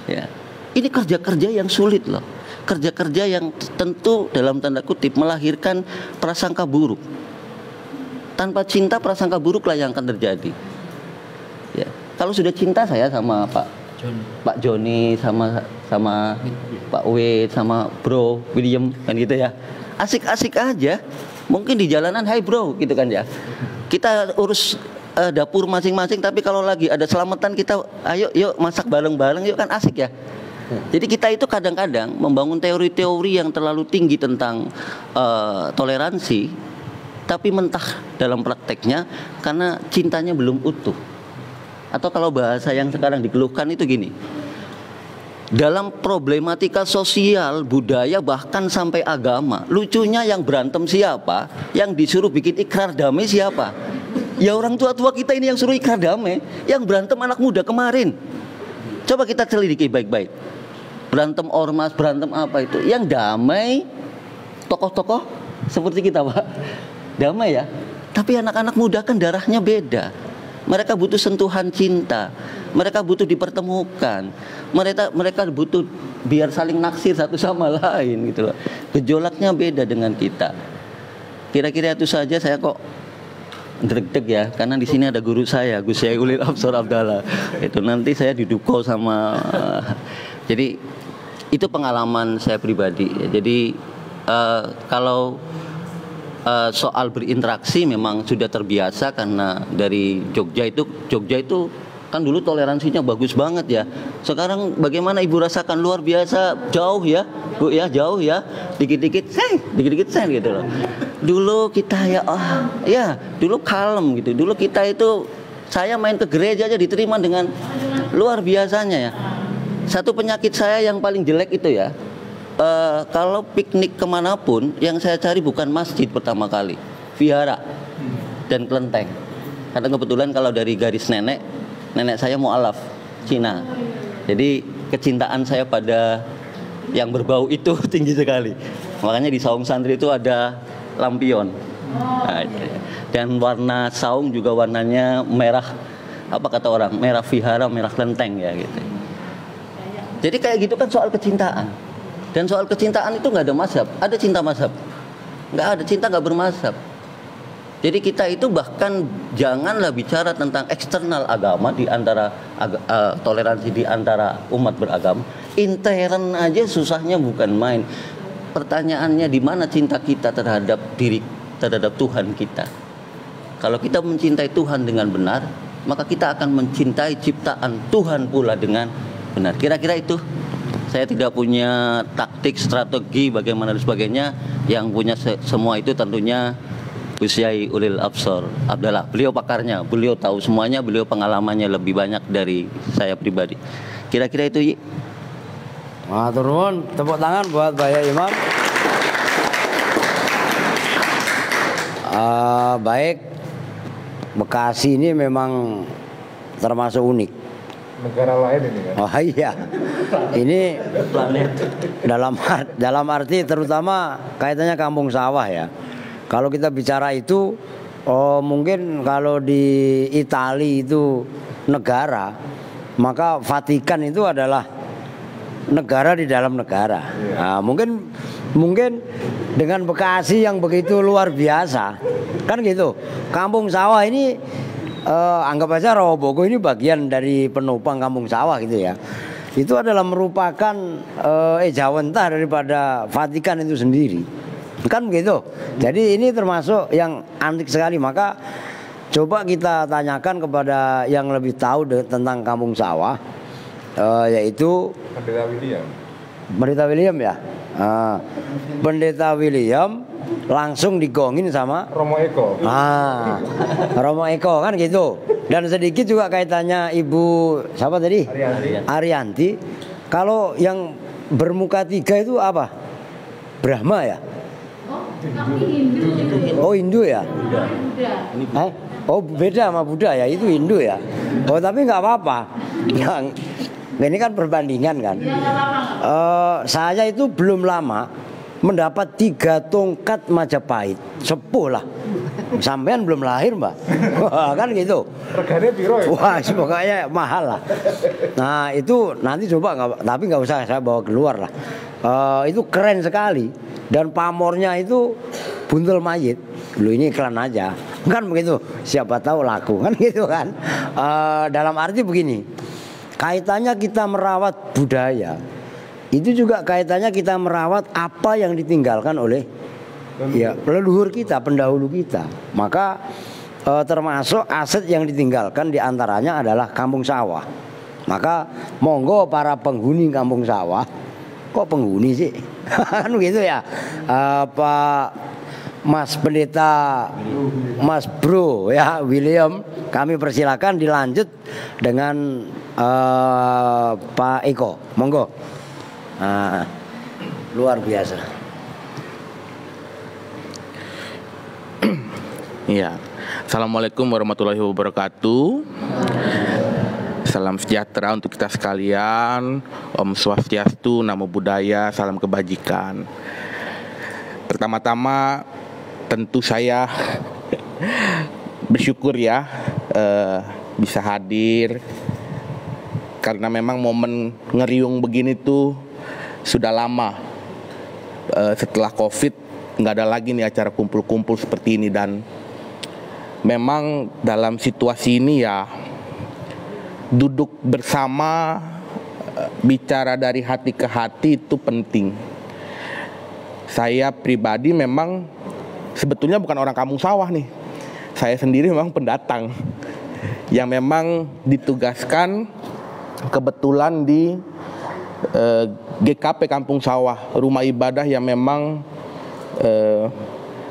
Ya. Ini kerja-kerja yang sulit loh. Kerja-kerja yang tentu dalam tanda kutip melahirkan prasangka buruk. Tanpa cinta prasangka buruk lah yang akan terjadi. Ya. Kalau sudah cinta saya sama Pak Joni, sama Pak Wade, sama Bro William kan gitu ya. Asik-asik aja. Mungkin di jalanan, hai bro, gitu kan ya. Kita urus dapur masing-masing, tapi kalau lagi ada selamatan kita, ayo yuk masak bareng-bareng, yuk kan asik ya. Jadi kita itu kadang-kadang membangun teori-teori yang terlalu tinggi tentang toleransi, tapi mentah dalam prakteknya karena cintanya belum utuh. Atau kalau bahasa yang sekarang dikeluhkan itu gini, dalam problematika sosial, budaya, bahkan sampai agama, lucunya yang berantem siapa, yang disuruh bikin ikrar damai siapa? Ya orang tua-tua kita ini yang suruh ikrar damai, yang berantem anak muda kemarin. Coba kita selidiki baik-baik. Berantem ormas, berantem apa itu? Yang damai, tokoh-tokoh seperti kita Pak, damai ya. Tapi anak-anak muda kan darahnya beda. Mereka butuh sentuhan cinta. Mereka butuh dipertemukan. Mereka butuh biar saling naksir satu sama lain gitu loh. Gejolaknya beda dengan kita. Kira-kira itu saja. Saya kok deg-deg ya, karena di sini ada guru saya, Gus Syaikhulill Absor Abdallah. Itu nanti saya diduko sama. Jadi itu pengalaman saya pribadi. Jadi kalau soal berinteraksi memang sudah terbiasa karena dari Jogja itu kan dulu toleransinya bagus banget ya. Sekarang bagaimana Ibu rasakan? Luar biasa, jauh ya Bu ya, jauh ya. Dikit-dikit sen gitu loh. Dulu kita dulu kalem gitu. Dulu kita itu, saya main ke gereja aja diterima dengan luar biasanya ya. Satu penyakit saya yang paling jelek itu ya, kalau piknik kemanapun, yang saya cari bukan masjid pertama kali, vihara dan kelenteng. Karena kebetulan kalau dari garis nenek saya mualaf Cina. Jadi kecintaan saya pada yang berbau itu tinggi sekali. Makanya di saung santri itu ada lampion. Nah, dan warna saung juga warnanya merah, apa kata orang, merah vihara, merah kelenteng ya gitu. Jadi kayak gitu kan soal kecintaan. Dan soal kecintaan itu nggak ada mazhab. Ada cinta mazhab? Nggak ada, cinta nggak bermazhab. Jadi kita itu bahkan janganlah bicara tentang eksternal agama di antara toleransi di antara umat beragama. Intern aja susahnya bukan main. Pertanyaannya di mana cinta kita terhadap Tuhan kita. Kalau kita mencintai Tuhan dengan benar, maka kita akan mencintai ciptaan Tuhan pula dengan benar. Kira-kira itu. Saya tidak punya taktik, strategi, bagaimana dan sebagainya. Yang punya semua itu tentunya Gus Yai Ulil Absor Abdallah. Beliau pakarnya, beliau tahu semuanya, beliau pengalamannya lebih banyak dari saya pribadi. Kira-kira itu, Yi. Matur nuwun, tepuk tangan buat Bapak Imam. Baik, Bekasi ini memang termasuk unik. Negara lain ini kan? Oh iya, ini Planet. dalam arti terutama kaitannya kampung sawah ya. Kalau kita bicara itu, mungkin kalau di Italia itu negara, maka Vatikan itu adalah negara di dalam negara. Nah, mungkin dengan Bekasi yang begitu luar biasa, kan gitu. Kampung sawah ini anggap aja Rawabogo ini bagian dari penopang kampung sawah gitu ya. Itu adalah merupakan ejawantah daripada Vatikan itu sendiri. Kan begitu. Jadi ini termasuk yang antik sekali. Maka coba kita tanyakan kepada yang lebih tahu tentang kampung sawah, yaitu Pendeta William ya. Pendeta William langsung digongin sama Romo Eko. Romo Eko kan gitu. Dan sedikit juga kaitannya Ibu siapa tadi? Arianti. Kalau yang bermuka 3 itu apa? Brahma ya? Tapi Hindu itu. Oh Hindu ya? Buddha. Oh beda sama Buddha ya, itu Hindu ya. Oh tapi nggak apa-apa. Ini kan perbandingan kan. Saya itu belum lama mendapat 3 tongkat Majapahit, sepuh lah. Sampean belum lahir mbak. Wah, kan gitu. Regane piro ya? Wah pokoknya mahal lah. Nah itu nanti coba tapi nggak usah saya bawa keluar lah. Itu keren sekali. Dan pamornya itu buntel mayit. Lu ini iklan aja. Kan begitu. Siapa tahu laku kan gitu kan. Dalam arti begini. Kaitannya kita merawat budaya. Itu juga kaitannya kita merawat apa yang ditinggalkan oleh leluhur kita, pendahulu kita. Maka termasuk aset yang ditinggalkan diantaranya adalah kampung sawah. Maka monggo para penghuni kampung sawah. Kok penghuni sih? Kan gitu ya. Pak Mas Pendeta Mas Bro ya William, kami persilakan dilanjut dengan Pak Eko. Monggo. Luar biasa. Iya. Assalamualaikum warahmatullahi wabarakatuh. Salam sejahtera untuk kita sekalian. Om Swastiastu, Namo Buddhaya, salam kebajikan. Pertama-tama tentu saya bersyukur ya bisa hadir. Karena memang momen ngeriung begini tuh sudah lama. Setelah Covid nggak ada lagi nih acara kumpul-kumpul seperti ini. Dan memang dalam situasi ini ya duduk bersama, bicara dari hati ke hati itu penting. Saya pribadi memang sebetulnya bukan orang kampung sawah nih. Saya sendiri memang pendatang yang memang ditugaskan kebetulan di GKP Kampung Sawah, rumah ibadah yang memang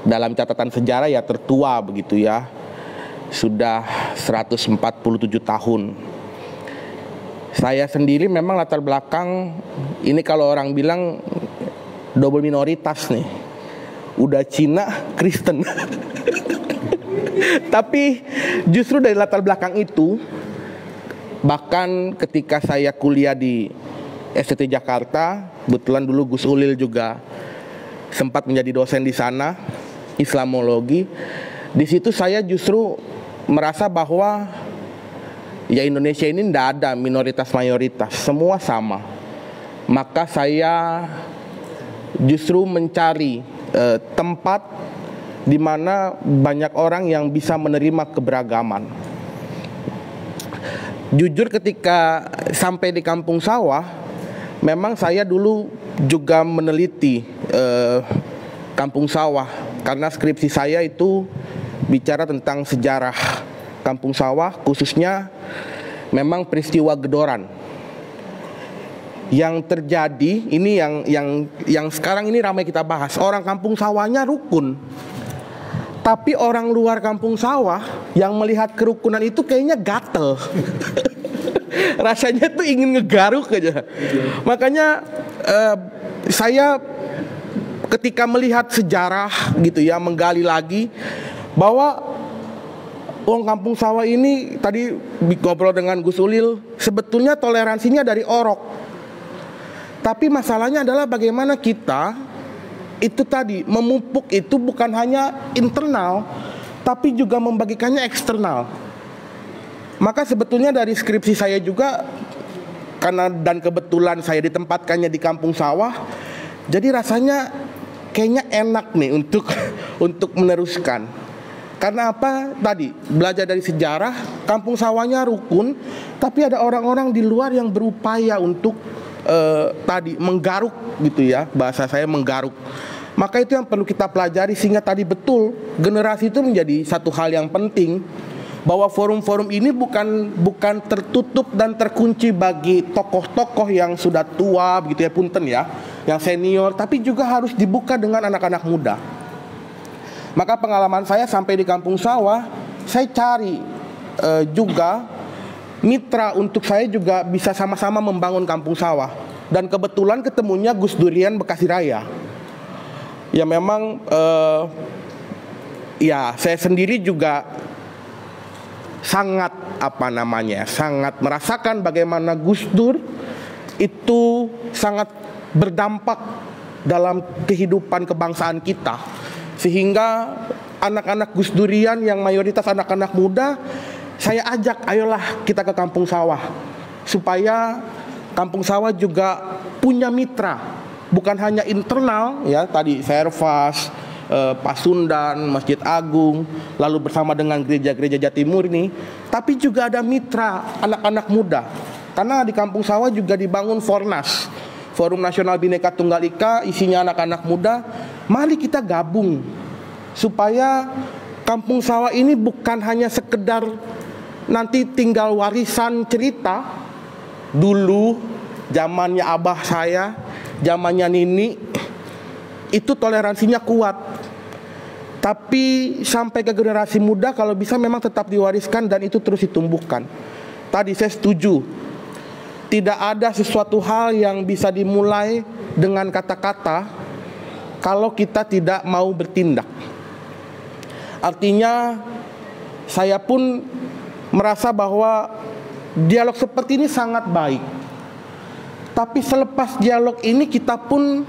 dalam catatan sejarah ya tertua begitu ya. Sudah 147 tahun. Saya sendiri memang latar belakang ini kalau orang bilang double minoritas nih. Udah Cina, Kristen. Tapi justru dari latar belakang itu, bahkan ketika saya kuliah di STT Jakarta, kebetulan dulu Gus Ulil juga sempat menjadi dosen di sana, Islamologi. Di situ saya justru merasa bahwa ya Indonesia ini tidak ada minoritas mayoritas, semua sama. Maka saya justru mencari tempat di mana banyak orang yang bisa menerima keberagaman. Jujur ketika sampai di Kampung Sawah, memang saya dulu juga meneliti Kampung Sawah karena skripsi saya itu bicara tentang sejarah Kampung Sawah, khususnya memang peristiwa Gedoran yang terjadi. Ini yang sekarang ini ramai kita bahas. Orang Kampung Sawahnya rukun, tapi orang luar Kampung Sawah yang melihat kerukunan itu kayaknya gatel. Rasanya tuh ingin ngegaruk aja. Makanya saya ketika melihat sejarah gitu ya, menggali lagi bahwa Kampung Sawah ini, tadi ngobrol dengan Gus Ulil, sebetulnya toleransinya dari orok. Tapi masalahnya adalah bagaimana kita itu tadi memupuk itu bukan hanya internal, tapi juga membagikannya eksternal. Maka sebetulnya dari skripsi saya juga, karena dan kebetulan saya ditempatkannya di Kampung Sawah, jadi rasanya kayaknya enak nih untuk meneruskan. Karena apa? Tadi belajar dari sejarah, Kampung Sawahnya rukun, tapi ada orang-orang di luar yang berupaya untuk tadi menggaruk gitu ya, bahasa saya menggaruk. Maka itu yang perlu kita pelajari, sehingga tadi betul generasi itu menjadi satu hal yang penting, bahwa forum-forum ini bukan tertutup dan terkunci bagi tokoh-tokoh yang sudah tua begitu ya, punten ya, yang senior, tapi juga harus dibuka dengan anak-anak muda. Maka pengalaman saya sampai di Kampung Sawah, saya cari juga mitra untuk saya juga bisa sama-sama membangun Kampung Sawah. Dan kebetulan ketemunya Gus Durian Bekasi Raya. Ya memang ya saya sendiri juga sangat sangat merasakan bagaimana Gus Dur itu sangat berdampak dalam kehidupan kebangsaan kita. Sehingga anak-anak Gus Durian yang mayoritas anak-anak muda, saya ajak, ayolah kita ke Kampung Sawah, supaya Kampung Sawah juga punya mitra, bukan hanya internal ya, tadi Servas, Pasundan, Masjid Agung, lalu bersama dengan gereja-gereja Jatimur ini, tapi juga ada mitra anak-anak muda. Karena di Kampung Sawah juga dibangun Fornas, Forum Nasional Bhinneka Tunggal Ika, isinya anak-anak muda. Mari kita gabung supaya Kampung Sawah ini bukan hanya sekedar nanti tinggal warisan cerita dulu zamannya abah saya, zamannya Nini, itu toleransinya kuat. Tapi sampai ke generasi muda kalau bisa memang tetap diwariskan dan itu terus ditumbuhkan. Tadi saya setuju, tidak ada sesuatu hal yang bisa dimulai dengan kata-kata kalau kita tidak mau bertindak. Artinya saya pun merasa bahwa dialog seperti ini sangat baik. Tapi selepas dialog ini kita pun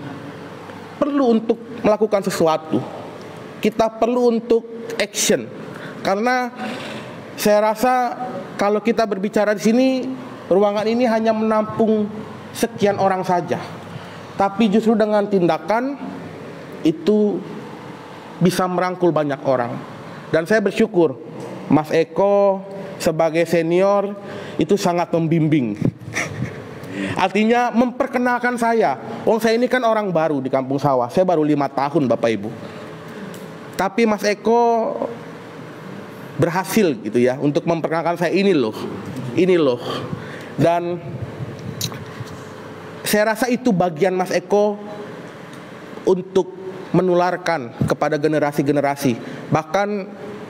perlu untuk melakukan sesuatu. Kita perlu untuk action. Karena saya rasa kalau kita berbicara di sini, ruangan ini hanya menampung sekian orang saja. Tapi justru dengan tindakan itu bisa merangkul banyak orang. Dan saya bersyukur Mas Eko sebagai senior itu sangat membimbing. Artinya memperkenalkan saya. Saya ini kan orang baru di Kampung Sawah, saya baru 5 tahun Bapak Ibu. Tapi Mas Eko berhasil gitu ya untuk memperkenalkan saya, ini loh. Dan saya rasa itu bagian Mas Eko untuk menularkan kepada generasi-generasi. Bahkan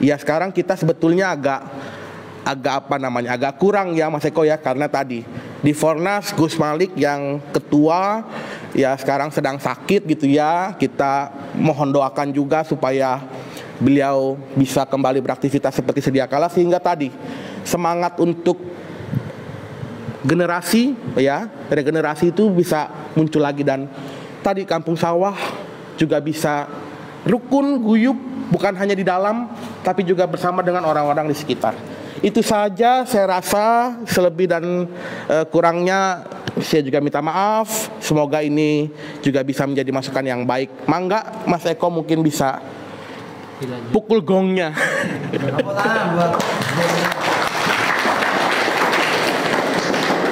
ya sekarang kita sebetulnya agak kurang ya Mas Eko ya, karena tadi di Fornas Gus Malik yang ketua ya sekarang sedang sakit gitu ya. Kita mohon doakan juga supaya beliau bisa kembali beraktivitas seperti sedia kala, sehingga tadi semangat untuk generasi ya, regenerasi itu bisa muncul lagi, dan tadi Kampung Sawah juga bisa rukun guyup, bukan hanya di dalam tapi juga bersama dengan orang-orang di sekitar. Itu saja saya rasa, selebih dan kurangnya saya juga minta maaf. Semoga ini juga bisa menjadi masukan yang baik. Mangga Mas Eko mungkin bisa pukul gongnya.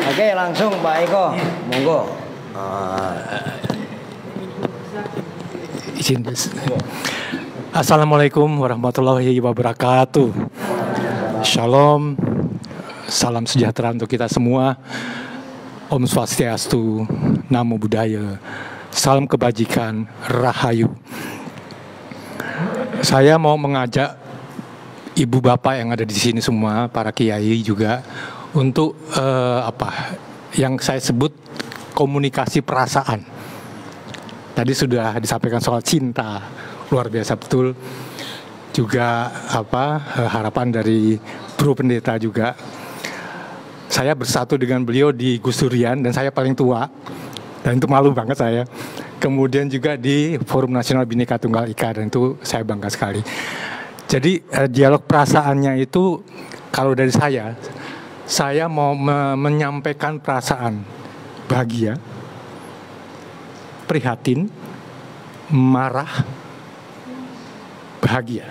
Oke, langsung Pak Eko, monggo. Izin. Assalamualaikum warahmatullahi wabarakatuh. Shalom, salam sejahtera untuk kita semua. Om Swastiastu, Namo Buddhaya, salam kebajikan, Rahayu. Saya mau mengajak ibu bapak yang ada di sini semua, para kiai juga, untuk yang saya sebut komunikasi perasaan. Tadi sudah disampaikan soal cinta, luar biasa betul. Juga harapan dari Bro Pendeta juga. Saya bersatu dengan beliau di Gus Durian, dan saya paling tua, dan itu malu banget saya. Kemudian juga di Forum Nasional Bhinneka Tunggal Ika, dan itu saya bangga sekali. Jadi dialog perasaannya itu, kalau dari saya mau menyampaikan perasaan bahagia, prihatin, marah, bahagia.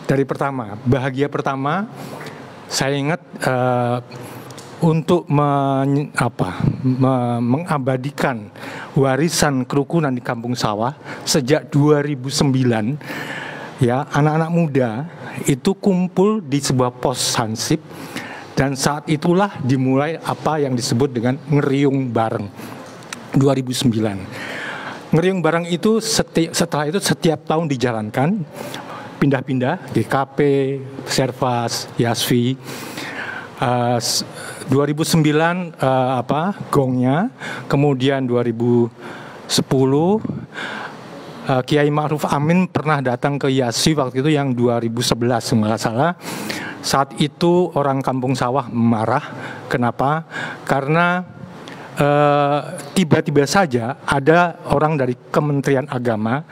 Dari bahagia pertama, saya ingat untuk mengabadikan warisan kerukunan di Kampung Sawah sejak 2009, ya, anak-anak muda itu kumpul di sebuah pos hansip, dan saat itulah dimulai apa yang disebut dengan ngeriung bareng 2009. Ngeriung bareng itu setelah itu setiap tahun dijalankan, pindah-pindah, GKP, Servas, Yasvi. 2009 gongnya, kemudian 2010 Kiai Ma'ruf Amin pernah datang ke Yasvi waktu itu yang 2011 nggak salah. Saat itu orang Kampung Sawah marah. Kenapa? Karena tiba-tiba saja ada orang dari Kementerian Agama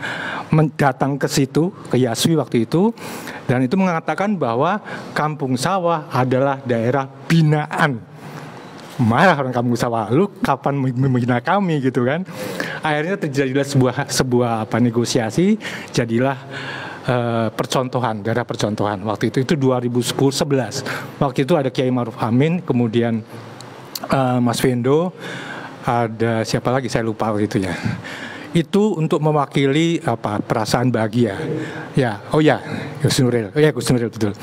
datang ke situ, ke Yasvi waktu itu, dan itu mengatakan bahwa Kampung Sawah adalah daerah binaan. Marah orang Kampung Sawah, lu kapan membina kami gitu kan? Akhirnya terjadilah sebuah negosiasi, jadilah percontohan, daerah percontohan. Waktu itu 2011. Waktu itu ada Kiai Ma'ruf Amin, kemudian Mas Vendo, ada siapa lagi saya lupa gitu ya. Itu untuk mewakili perasaan bahagia. Ya, Gus Nuril. Oh ya, Gus Nuril betul.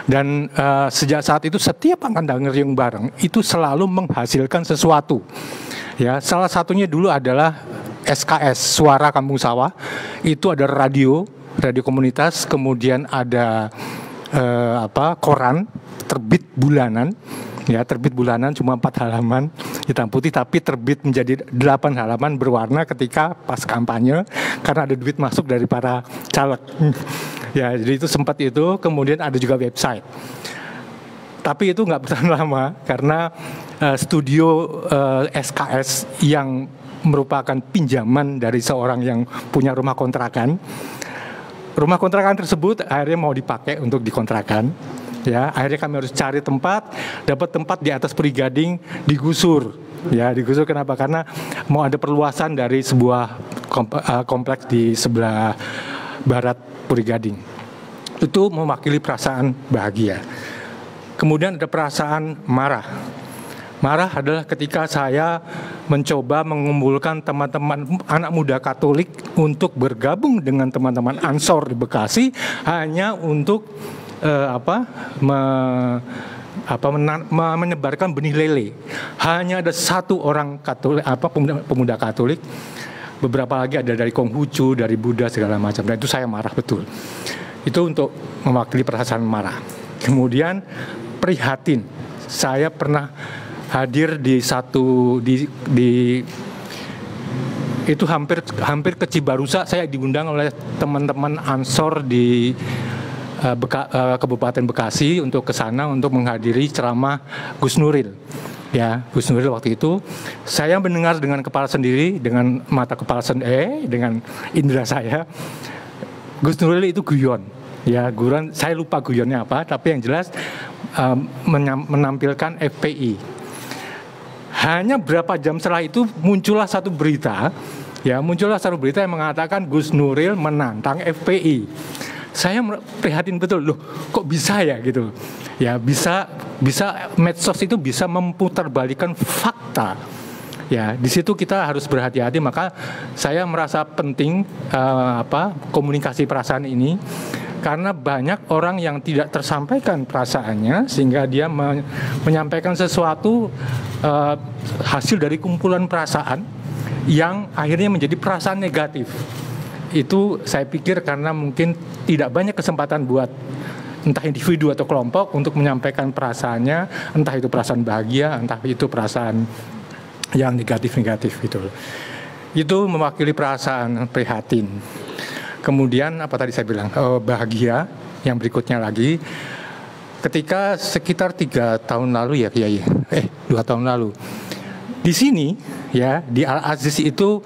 Dan sejak saat itu setiap angkatan ngeriung bareng itu selalu menghasilkan sesuatu. Ya, salah satunya dulu adalah SKS, Suara Kampung Sawah. Itu ada radio komunitas, kemudian ada koran terbit bulanan. Ya, terbit bulanan cuma 4 halaman hitam putih, tapi terbit menjadi 8 halaman berwarna ketika pas kampanye, karena ada duit masuk dari para caleg. Ya, jadi itu sempat itu. Kemudian ada juga website, tapi itu nggak bertahan lama karena studio SKS yang merupakan pinjaman dari seorang yang punya rumah kontrakan. Rumah kontrakan tersebut akhirnya mau dipakai untuk dikontrakan. Ya, akhirnya kami harus cari tempat, dapat tempat di atas Puri Gading, digusur. Ya, digusur kenapa? Karena mau ada perluasan dari sebuah kompleks di sebelah barat Puri Gading. Itu mewakili perasaan bahagia. Kemudian ada perasaan marah. Marah adalah ketika saya mencoba mengumpulkan teman-teman anak muda Katolik untuk bergabung dengan teman-teman Ansor di Bekasi hanya untuk menyebarkan benih lele. Hanya ada satu orang Katolik, pemuda Katolik. Beberapa lagi ada dari Konghucu, dari Buddha segala macam. Dan itu saya marah betul. Itu untuk mewakili perasaan marah. Kemudian prihatin. Saya pernah hadir di itu hampir ke Cibarusa. Saya diundang oleh teman-teman Ansor di Kabupaten Bekasi untuk ke sana untuk menghadiri ceramah Gus Nuril. Ya, Gus Nuril waktu itu saya mendengar dengan kepala sendiri, dengan mata kepala sendiri, dengan indera saya, Gus Nuril itu guyon. Ya, guyon, saya lupa guyonnya apa, tapi yang jelas menampilkan FPI. Hanya berapa jam setelah itu muncullah satu berita yang mengatakan Gus Nuril menantang FPI. Saya prihatin betul, loh kok bisa ya gitu. Ya bisa medsos itu bisa memutarbalikkan fakta. Ya, di situ kita harus berhati-hati. Maka saya merasa penting komunikasi perasaan ini, karena banyak orang yang tidak tersampaikan perasaannya sehingga dia menyampaikan sesuatu hasil dari kumpulan perasaan yang akhirnya menjadi perasaan negatif. Itu saya pikir karena mungkin tidak banyak kesempatan buat entah individu atau kelompok untuk menyampaikan perasaannya, entah itu perasaan bahagia, entah itu perasaan yang negatif-negatif gitu. Itu mewakili perasaan prihatin. Kemudian apa tadi saya bilang, bahagia. Yang berikutnya lagi, ketika sekitar 3 tahun lalu 2 tahun lalu, di sini ya di Al Aziz itu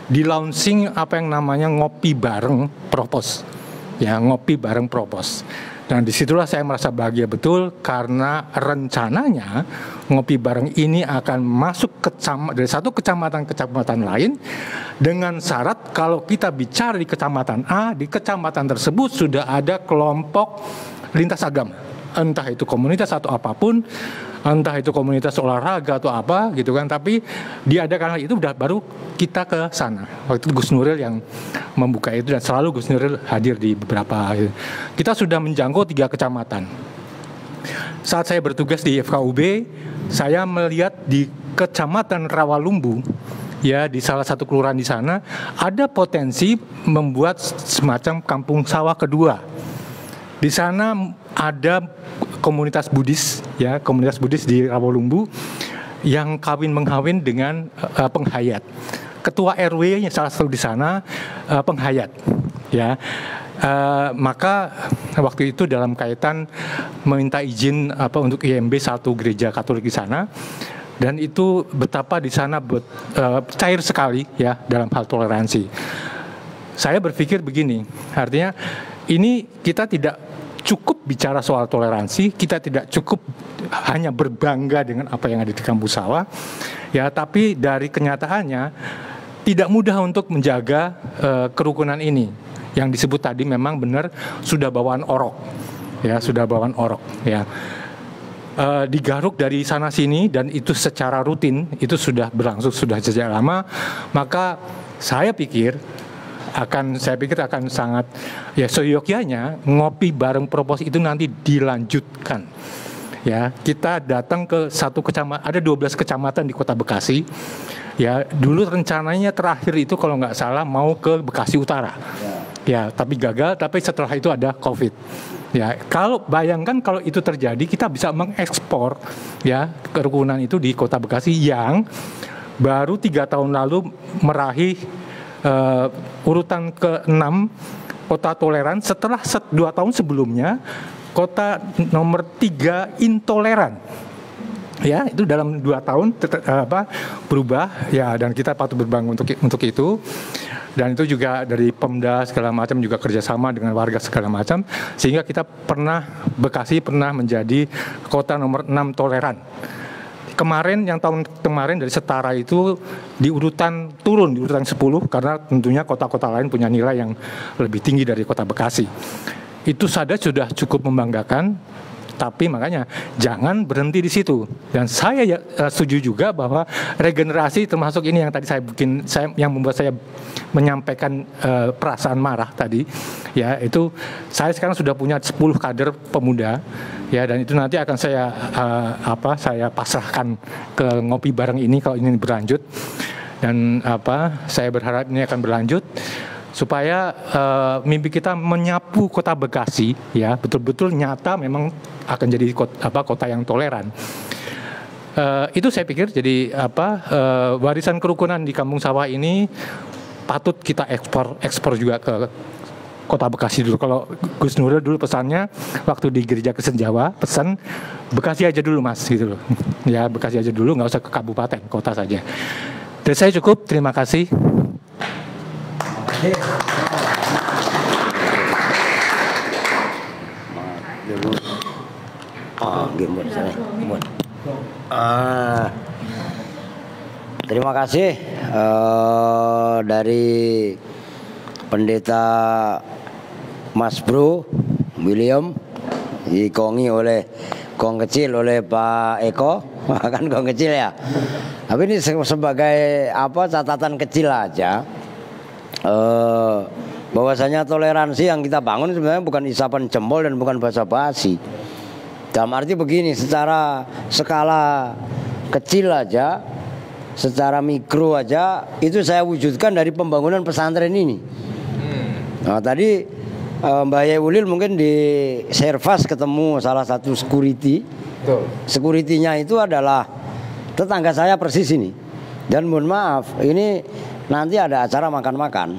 di launching apa yang namanya ngopi bareng propos, ya ngopi bareng propos. Dan disitulah saya merasa bahagia betul karena rencananya ngopi bareng ini akan masuk dari satu kecamatan ke kecamatan lain dengan syarat kalau kita bicara di kecamatan A, di kecamatan tersebut sudah ada kelompok lintas agama, entah itu komunitas atau apapun, entah itu komunitas olahraga atau apa gitu kan, tapi diadakan hal itu baru kita ke sana. Waktu itu Gus Nuril yang membuka itu dan selalu Gus Nuril hadir di beberapa. Kita sudah menjangkau 3 kecamatan. Saat saya bertugas di FKUB, saya melihat di kecamatan Rawalumbu, ya di salah satu kelurahan di sana ada potensi membuat semacam kampung sawah kedua. Di sana ada komunitas Buddhis, ya komunitas Buddhis di Rawalumbu yang kawin-menghawin dengan penghayat. Ketua RW-nya salah satu di sana penghayat, ya. Maka waktu itu dalam kaitan meminta izin untuk IMB satu gereja Katolik di sana, dan itu betapa di sana cair sekali ya dalam hal toleransi. Saya berpikir begini, artinya ini kita tidak cukup bicara soal toleransi, kita tidak cukup hanya berbangga dengan apa yang ada di kampung sawah, ya, tapi dari kenyataannya tidak mudah untuk menjaga kerukunan ini. Yang disebut tadi memang benar sudah bawaan orok, ya sudah bawaan orok, ya. Digaruk dari sana sini dan itu secara rutin itu sudah berlangsung sudah sejak lama. Maka saya pikir akan sangat ya seyogyanya ngopi bareng propos itu nanti dilanjutkan. Ya, kita datang ke satu kecamatan, ada 12 kecamatan di Kota Bekasi. Ya, dulu rencananya terakhir itu kalau nggak salah mau ke Bekasi Utara. Ya, tapi gagal, tapi setelah itu ada Covid. Ya, kalau bayangkan kalau itu terjadi, kita bisa mengekspor ya kerukunan itu di Kota Bekasi yang baru 3 tahun lalu meraih urutan ke-6 kota toleran setelah 2 tahun sebelumnya kota nomor 3 intoleran. Ya, itu dalam 2 tahun berubah ya, dan kita patut berbangga untuk itu. Dan itu juga dari Pemda segala macam juga kerjasama dengan warga segala macam, sehingga kita Bekasi pernah menjadi kota nomor 6 toleran. Kemarin, yang tahun kemarin dari Setara itu turun di urutan 10 karena tentunya kota-kota lain punya nilai yang lebih tinggi dari Kota Bekasi. Itu saja sudah cukup membanggakan, tapi makanya jangan berhenti di situ. Dan saya setuju juga bahwa regenerasi termasuk ini yang tadi yang membuat saya menyampaikan perasaan marah tadi, ya itu saya sekarang sudah punya 10 kader pemuda, ya, dan itu nanti akan saya pasrahkan ke ngopi bareng ini kalau ini berlanjut, dan saya berharap ini akan berlanjut supaya mimpi kita menyapu Kota Bekasi ya betul-betul nyata memang akan jadi kota yang toleran. Itu saya pikir jadi warisan kerukunan di Kampung Sawah ini patut kita ekspor juga ke Kota Bekasi dulu. Kalau Gus Nuril dulu pesannya waktu di Gereja Kristen Jawa, pesan Bekasi aja dulu Mas gitu loh. Ya Bekasi aja dulu, nggak usah ke kabupaten, kota saja. Dan saya cukup, terima kasih. Terima kasih dari Pendeta Mas Bro William, dikongi oleh gong kecil oleh Pak Eko, kan gong kecil ya. Tapi ini sebagai catatan kecil aja, bahwasanya toleransi yang kita bangun sebenarnya bukan isapan jempol dan bukan basa-basi. Dalam arti begini, secara skala kecil aja, secara mikro aja, itu saya wujudkan dari pembangunan pesantren ini. Nah tadi Mbak Yewulil mungkin di Servas ketemu salah satu security. Security-nya itu adalah tetangga saya persis ini. Dan mohon maaf, ini nanti ada acara makan-makan.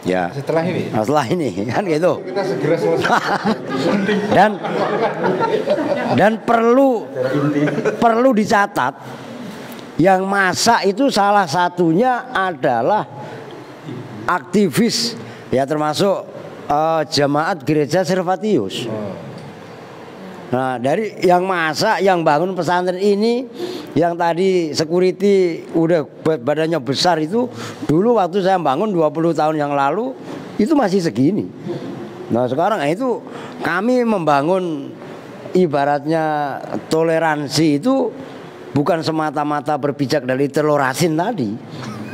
Ya. Setelah ini. Nah, setelah ini kan gitu. Kita segera selesai. dan perlu dicatat, yang masak itu salah satunya adalah aktivis, ya termasuk jemaat gereja Servatius. Nah dari yang masak, yang bangun pesantren ini, yang tadi security udah badannya besar itu, dulu waktu saya bangun 20 tahun yang lalu itu masih segini. Nah sekarang itu kami membangun ibaratnya toleransi itu bukan semata-mata berpijak dari telur asin tadi,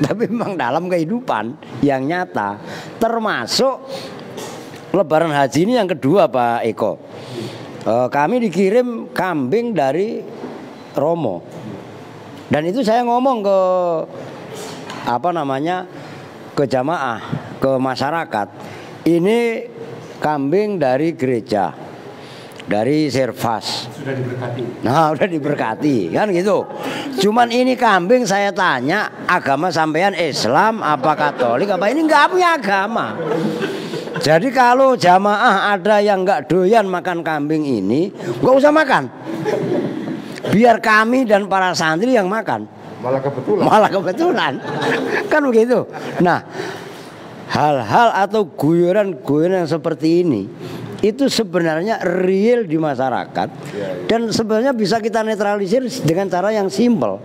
tapi memang dalam kehidupan yang nyata, termasuk Lebaran haji ini yang kedua Pak Eko. Kami dikirim kambing dari Romo. Dan itu saya ngomong ke ke jamaah, ke masyarakat. Ini kambing dari gereja, dari Servas. Sudah diberkati. Nah, udah diberkati, kan gitu. Cuman ini kambing saya tanya, agama sampean Islam apa Katolik apa, ini nggak punya agama. Jadi kalau jamaah ada yang nggak doyan makan kambing ini, nggak usah makan. Biar kami dan para santri yang makan. Malah kebetulan. Kan begitu. Nah, hal-hal atau guyoran-guyoran seperti ini itu sebenarnya real di masyarakat, dan sebenarnya bisa kita netralisir dengan cara yang simpel.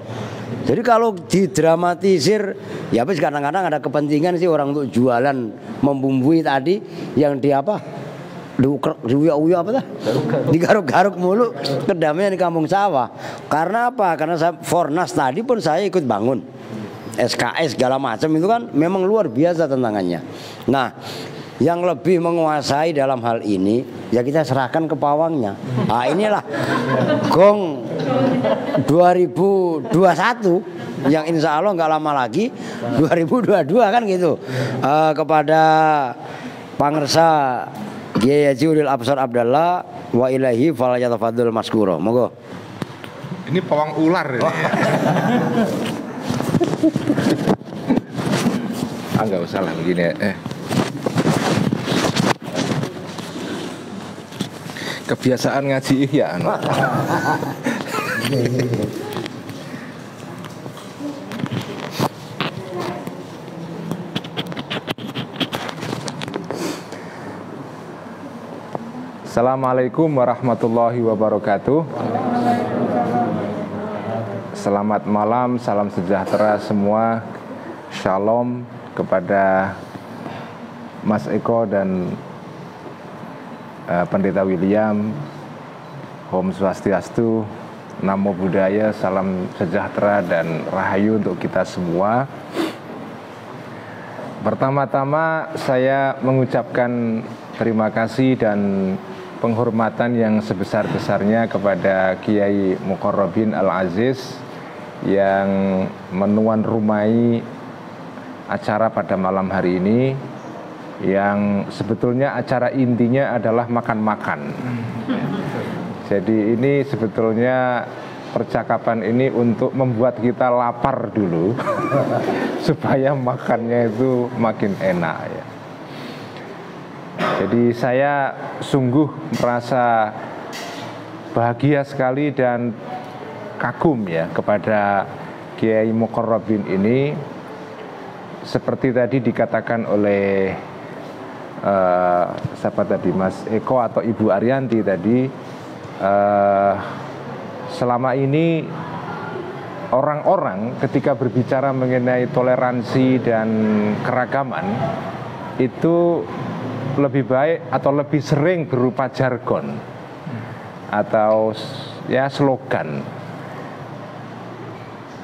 Jadi kalau didramatisir, ya habis kadang-kadang ada kepentingan sih orang untuk jualan membumbui tadi yang di diuya-uya digaruk-garuk mulu kedamaian di kampung sawah. Karena apa? Karena saya Fornas tadi pun saya ikut bangun SKS segala macam, itu kan memang luar biasa tantangannya. Nah, yang lebih menguasai dalam hal ini ya kita serahkan ke pawangnya. Nah inilah gong 2021 yang insya Allah nggak lama lagi 2022 kan gitu. Kepada Pangersa Kiai Haji Ulil Absar Abdallah wa ilahi fal yatafadhal maskuro. Monggo. Ini pawang ular ini. Nggak usah lah begini. Kebiasaan ngaji ihya. Assalamualaikum warahmatullahi wabarakatuh. Selamat malam, salam sejahtera semua. Shalom kepada Mas Eko dan Pendeta William. Om Swastiastu, Namo Buddhaya, salam sejahtera dan rahayu untuk kita semua. Pertama-tama saya mengucapkan terima kasih dan penghormatan yang sebesar-besarnya kepada Kiai Muqarrabin Al-Aziz yang menuan rumai acara pada malam hari ini, yang sebetulnya acara intinya adalah makan-makan. Jadi ini sebetulnya percakapan ini untuk membuat kita lapar dulu supaya makannya itu makin enak ya. Jadi saya sungguh merasa bahagia sekali dan kagum ya kepada Kiai Muqarrabin ini. Seperti tadi dikatakan oleh siapa tadi, Mas Eko atau Ibu Arianti tadi, selama ini orang-orang ketika berbicara mengenai toleransi dan keragaman itu lebih baik atau lebih sering berupa jargon atau ya slogan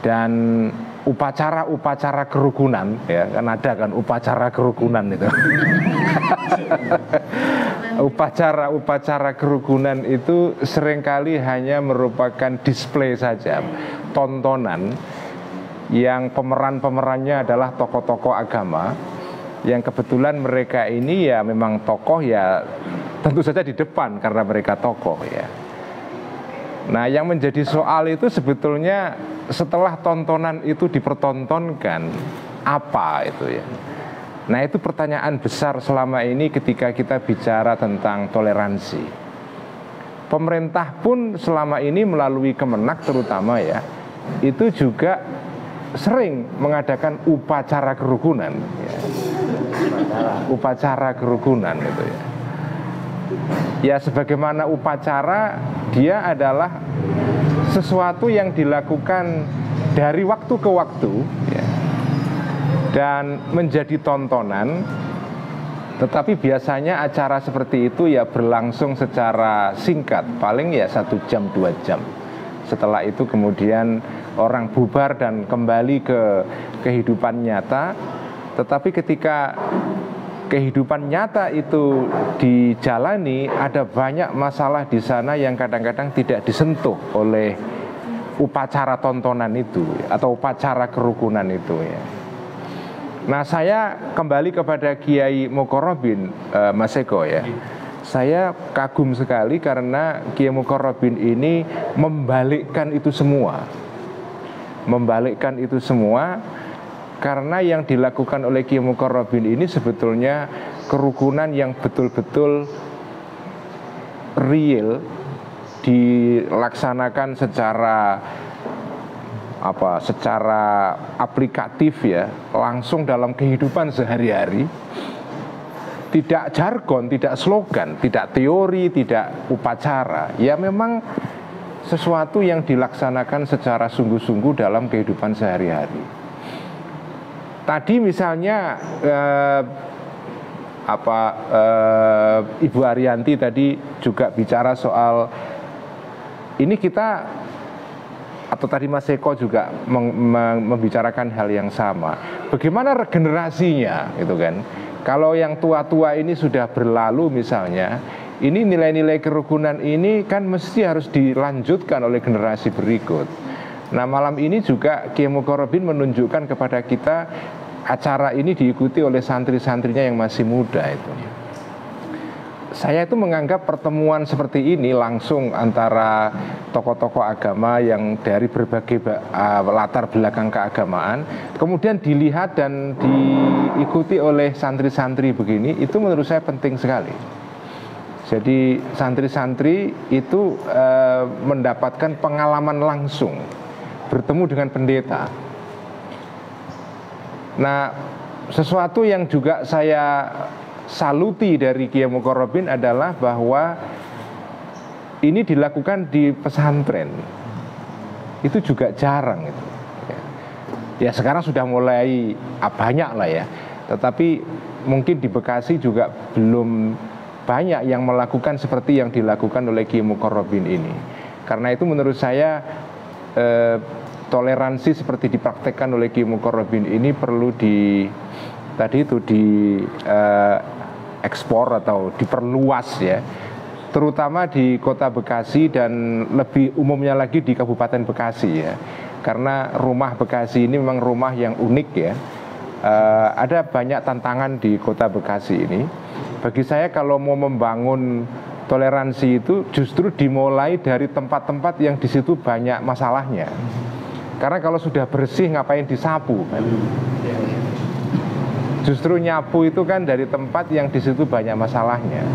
dan upacara-upacara kerukunan ya, kan ada kan upacara kerukunan itu. Upacara-upacara kerukunan itu seringkali hanya merupakan display saja, tontonan yang pemeran-pemerannya adalah tokoh-tokoh agama yang kebetulan mereka ini ya memang tokoh ya tentu saja di depan karena mereka tokoh ya. Nah, yang menjadi soal itu sebetulnya setelah tontonan itu dipertontonkan apa itu ya. Nah, itu pertanyaan besar selama ini ketika kita bicara tentang toleransi. Pemerintah pun selama ini melalui Kemenak terutama ya, itu juga sering mengadakan upacara kerukunan ya. Upacara kerukunan itu ya. Ya sebagaimana upacara, dia adalah sesuatu yang dilakukan dari waktu ke waktu ya, dan menjadi tontonan. Tetapi biasanya acara seperti itu ya berlangsung secara singkat, paling ya 1 jam 2 jam. Setelah itu kemudian orang bubar dan kembali ke kehidupan nyata. Tetapi ketika kehidupan nyata itu dijalani, ada banyak masalah di sana yang kadang-kadang tidak disentuh oleh upacara tontonan itu atau upacara kerukunan itu ya. Nah, saya kembali kepada Kiai Muqarrabin, Mas Eko ya. Saya kagum sekali karena Kiai Muqarrabin ini membalikkan itu semua. Membalikkan itu semua. Karena yang dilakukan oleh Kiai Muqarrabin ini sebetulnya kerukunan yang betul-betul real, dilaksanakan secara secara aplikatif ya, langsung dalam kehidupan sehari-hari. Tidak jargon, tidak slogan, tidak teori, tidak upacara. Ya memang sesuatu yang dilaksanakan secara sungguh-sungguh dalam kehidupan sehari-hari. Tadi misalnya Ibu Arianti tadi juga bicara soal ini kita, atau tadi Mas Eko juga membicarakan hal yang sama. Bagaimana regenerasinya gitu kan? Kalau yang tua-tua ini sudah berlalu misalnya, ini nilai-nilai kerukunan ini kan mesti harus dilanjutkan oleh generasi berikut. Nah, malam ini juga Kiai Muqarrabin menunjukkan kepada kita acara ini diikuti oleh santri-santrinya yang masih muda itu. Saya itu menganggap pertemuan seperti ini langsung antara tokoh-tokoh agama yang dari berbagai latar belakang keagamaan, kemudian dilihat dan diikuti oleh santri-santri begini, itu menurut saya penting sekali. Jadi santri-santri itu mendapatkan pengalaman langsung bertemu dengan pendeta. Nah, sesuatu yang juga saya saluti dari Kiai Muqarrabin adalah bahwa ini dilakukan di pesantren. Itu juga jarang itu. Ya sekarang sudah mulai banyak lah ya. Tetapi mungkin di Bekasi juga belum banyak yang melakukan seperti yang dilakukan oleh Kiai Muqarrabin ini. Karena itu menurut saya toleransi seperti dipraktekkan oleh Kiai Muqarrabin ini perlu ekspor atau diperluas ya, terutama di kota Bekasi dan lebih umumnya lagi di Kabupaten Bekasi ya, karena rumah Bekasi ini memang rumah yang unik ya. Ada banyak tantangan di kota Bekasi ini. Bagi saya kalau mau membangun toleransi itu justru dimulai dari tempat-tempat yang di situ banyak masalahnya. Karena kalau sudah bersih ngapain disapu kan? Justru nyapu itu kan dari tempat yang di situ banyak masalahnya.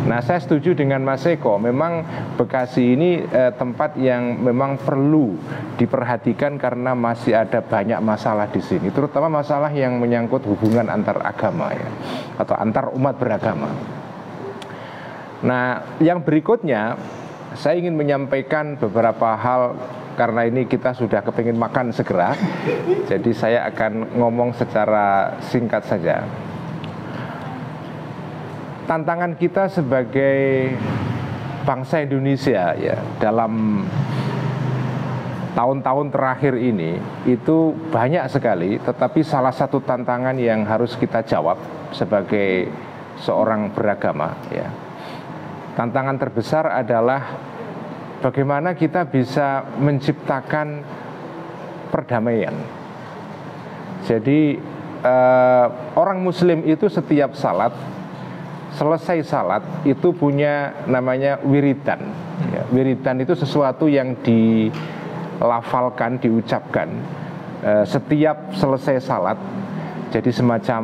Nah, saya setuju dengan Mas Eko. Memang Bekasi ini tempat yang memang perlu diperhatikan karena masih ada banyak masalah di sini, terutama masalah yang menyangkut hubungan antar agama ya, atau antar umat beragama. Nah, yang berikutnya saya ingin menyampaikan beberapa hal karena ini kita sudah kepingin makan segera. Jadi saya akan ngomong secara singkat saja. Tantangan kita sebagai bangsa Indonesia ya dalam tahun-tahun terakhir ini itu banyak sekali, tetapi salah satu tantangan yang harus kita jawab sebagai seorang beragama ya, tantangan terbesar adalah bagaimana kita bisa menciptakan perdamaian. Jadi orang Muslim itu setiap salat, selesai salat itu punya namanya wiridan ya. Wiridan itu sesuatu yang dilafalkan, diucapkan setiap selesai salat. Jadi semacam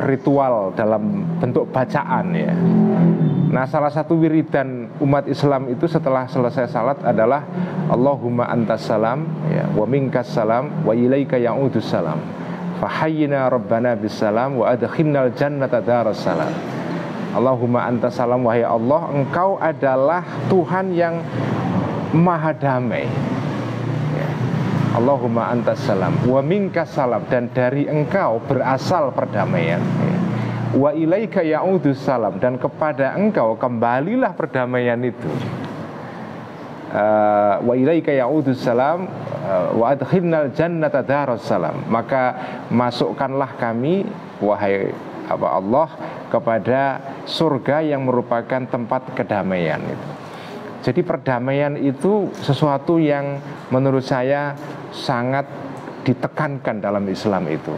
ritual dalam bentuk bacaan ya. Nah, salah satu wiridan umat Islam itu setelah selesai salat adalah Allahumma antas salam ya, wa minkas salam wa ilaika ya'udus salam fahayyina rabbana bis salam wa adkhilnal jannata daras salam. Allahumma antas salam, wahai Allah, engkau adalah Tuhan yang maha damai ya. Allahumma antas salam wa minkas salam, dan dari engkau berasal perdamaian ya. Wa ilaika ya'udus salam, dan kepada engkau kembalilah perdamaian itu. Wa ilaika ya'udus salam wa adkhilnal jannata daras salam, maka masukkanlah kami wahai Allah kepada surga yang merupakan tempat kedamaian itu. Jadi perdamaian itu sesuatu yang menurut saya sangat ditekankan dalam Islam itu.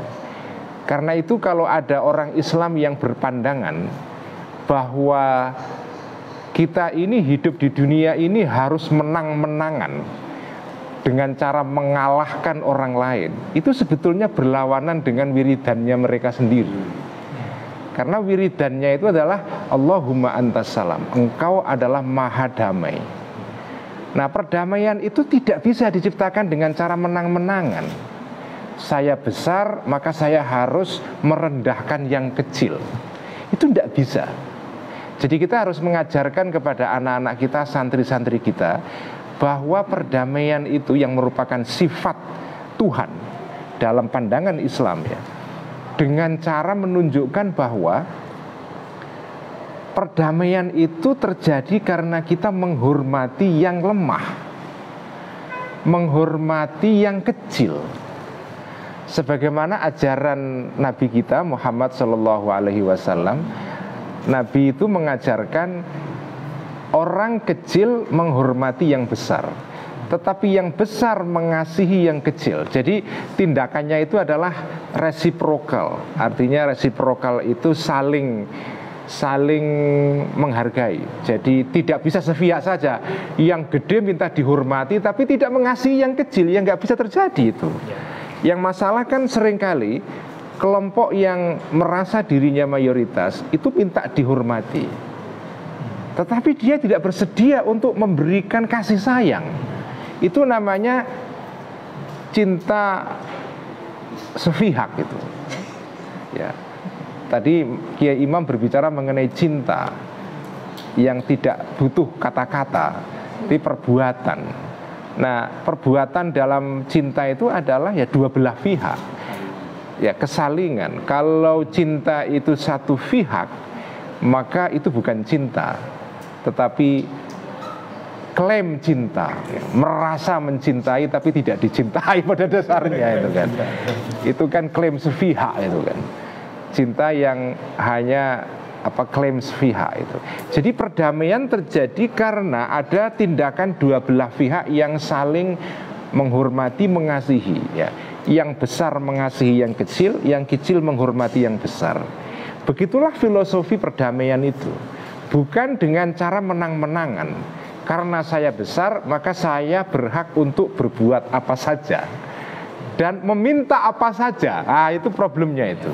Karena itu kalau ada orang Islam yang berpandangan bahwa kita ini hidup di dunia ini harus menang-menangan dengan cara mengalahkan orang lain, itu sebetulnya berlawanan dengan wiridannya mereka sendiri. Karena wiridannya itu adalah Allahumma antas salam, engkau adalah maha damai. Nah, perdamaian itu tidak bisa diciptakan dengan cara menang-menangan. Saya besar maka saya harus merendahkan yang kecil. Itu tidak bisa. Jadi kita harus mengajarkan kepada anak-anak kita, santri-santri kita, bahwa perdamaian itu yang merupakan sifat Tuhan dalam pandangan Islam ya, dengan cara menunjukkan bahwa perdamaian itu terjadi karena kita menghormati yang lemah, menghormati yang kecil. Sebagaimana ajaran Nabi kita Muhammad SAW, Nabi itu mengajarkan orang kecil menghormati yang besar, tetapi yang besar mengasihi yang kecil. Jadi tindakannya itu adalah reciprocal. Artinya reciprocal itu saling menghargai. Jadi tidak bisa sepihak saja. Yang gede minta dihormati tapi tidak mengasihi yang kecil, yang nggak bisa terjadi itu. Yang masalah kan seringkali kelompok yang merasa dirinya mayoritas itu minta dihormati, tetapi dia tidak bersedia untuk memberikan kasih sayang. Itu namanya cinta sepihak itu. Ya. Tadi Kiai Imam berbicara mengenai cinta yang tidak butuh kata-kata, tapi perbuatan. Nah, perbuatan dalam cinta itu adalah ya dua belah pihak. Ya, kesalingan. Kalau cinta itu satu pihak, maka itu bukan cinta, tetapi klaim cinta, merasa mencintai tapi tidak dicintai pada dasarnya itu kan. Itu kan klaim sepihak itu kan. Cinta yang hanya klaim sepihak itu. Jadi perdamaian terjadi karena ada tindakan dua belah pihak yang saling menghormati, mengasihi ya. Yang besar mengasihi yang kecil menghormati yang besar. Begitulah filosofi perdamaian itu. Bukan dengan cara menang-menangan. karena saya besar maka saya berhak untuk berbuat apa saja dan meminta apa saja. Itu problemnya itu.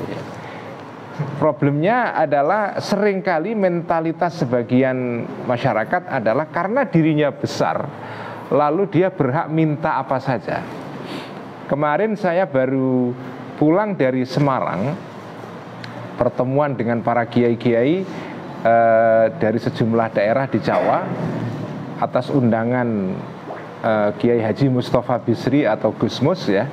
Problemnya adalah seringkali mentalitas sebagian masyarakat adalah karena dirinya besar, lalu dia berhak minta apa saja. Kemarin saya baru pulang dari Semarang, pertemuan dengan para kiai-kiai dari sejumlah daerah di Jawa atas undangan Kiai Haji Mustafa Bisri atau Gusmus ya,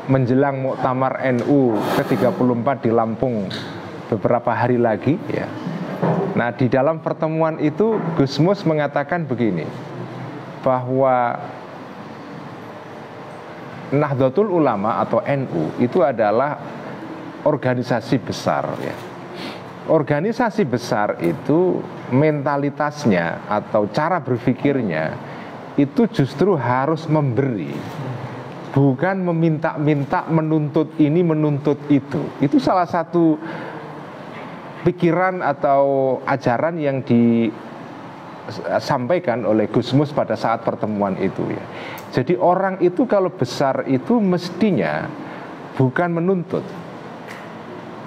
menjelang Muktamar NU ke-34 di Lampung beberapa hari lagi ya. Nah, di dalam pertemuan itu Gusmus mengatakan begini, bahwa Nahdlatul Ulama atau NU itu adalah organisasi besar ya. Organisasi besar itu mentalitasnya atau cara berpikirnya itu justru harus memberi, bukan meminta-minta, menuntut ini, menuntut itu. Itu salah satu pikiran atau ajaran yang disampaikan oleh Gusmus pada saat pertemuan itu ya. Jadi orang itu kalau besar itu mestinya bukan menuntut.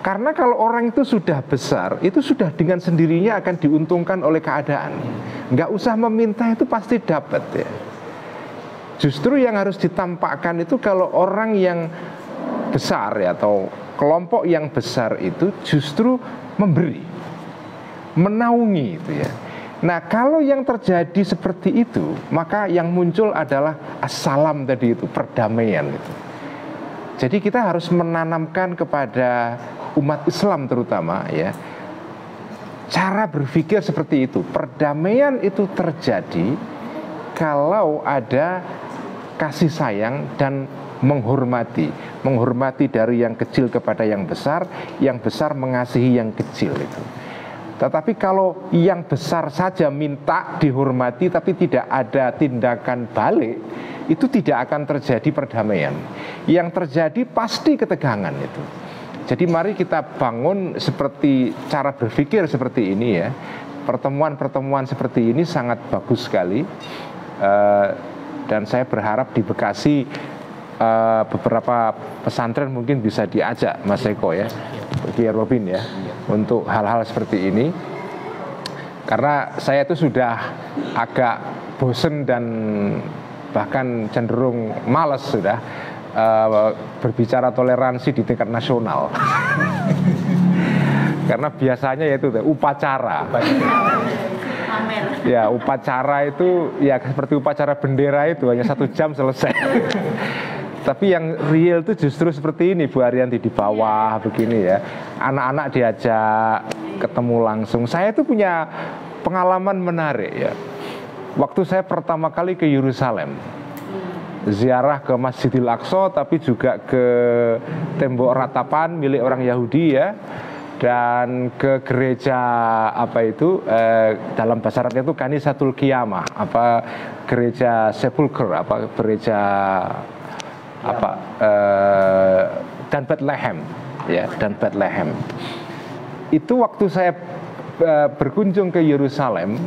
Karena kalau orang itu sudah besar, itu sudah dengan sendirinya akan diuntungkan oleh keadaan. Nggak usah meminta, itu pasti dapat ya. Justru yang harus ditampakkan itu kalau orang yang besar ya, atau kelompok yang besar itu justru memberi, menaungi itu ya. Nah, kalau yang terjadi seperti itu, maka yang muncul adalah assalam tadi itu, perdamaian itu. Jadi kita harus menanamkan kepada umat Islam terutama ya, cara berpikir seperti itu. Perdamaian itu terjadi kalau ada kasih sayang dan menghormati dari yang kecil kepada yang besar mengasihi yang kecil itu. Tetapi kalau yang besar saja minta dihormati tapi tidak ada tindakan balik, itu tidak akan terjadi perdamaian. Yang terjadi pasti ketegangan itu. Jadi mari kita bangun seperti cara berpikir seperti ini ya. Pertemuan-pertemuan seperti ini sangat bagus sekali. Dan saya berharap di Bekasi beberapa pesantren mungkin bisa diajak Mas Eko ya, Kiai Robin ya, untuk hal-hal seperti ini. Karena saya itu sudah agak bosen dan bahkan cenderung malas sudah berbicara toleransi di tingkat nasional. Karena biasanya yaitu upacara. Ya, upacara itu ya seperti upacara bendera itu hanya 1 jam selesai. Tapi yang real itu justru seperti ini, Bu Ariyanti, di bawah begini ya. Anak-anak diajak ketemu langsung. Saya itu punya pengalaman menarik ya. Waktu saya pertama kali ke Yerusalem, ziarah ke Masjidil Aqsa, tapi juga ke tembok ratapan milik orang Yahudi ya, dan ke gereja apa itu dalam bahasa Arabnya itu Kanisatul Qiyamah, apa gereja sepulcher, apa gereja apa dan Bethlehem ya, dan Bethlehem. Itu waktu saya berkunjung ke Yerusalem,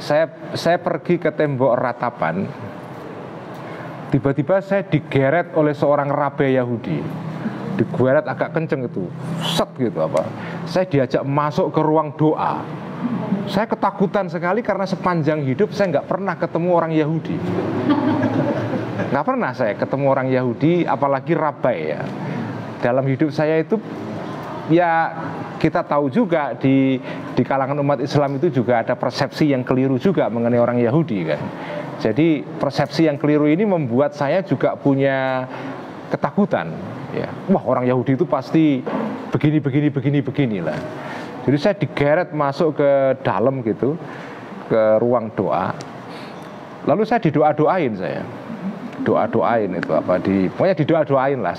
saya pergi ke tembok ratapan. Tiba-tiba saya digeret oleh seorang rabe Yahudi, digeret agak kenceng itu, set gitu apa. Saya diajak masuk ke ruang doa. Saya ketakutan sekali karena sepanjang hidup saya nggak pernah ketemu orang Yahudi. Nggak pernah saya ketemu orang Yahudi, apalagi rabai ya. Dalam hidup saya itu ya kita tahu juga di kalangan umat Islam itu juga ada persepsi yang keliru juga mengenai orang Yahudi kan. Jadi persepsi yang keliru ini membuat saya juga punya ketakutan ya. Wah, orang Yahudi itu pasti begini lah. Jadi saya digeret masuk ke dalam gitu, ke ruang doa. Lalu saya didoa-doain saya. Doa-doain itu apa pokoknya didoa-doain lah.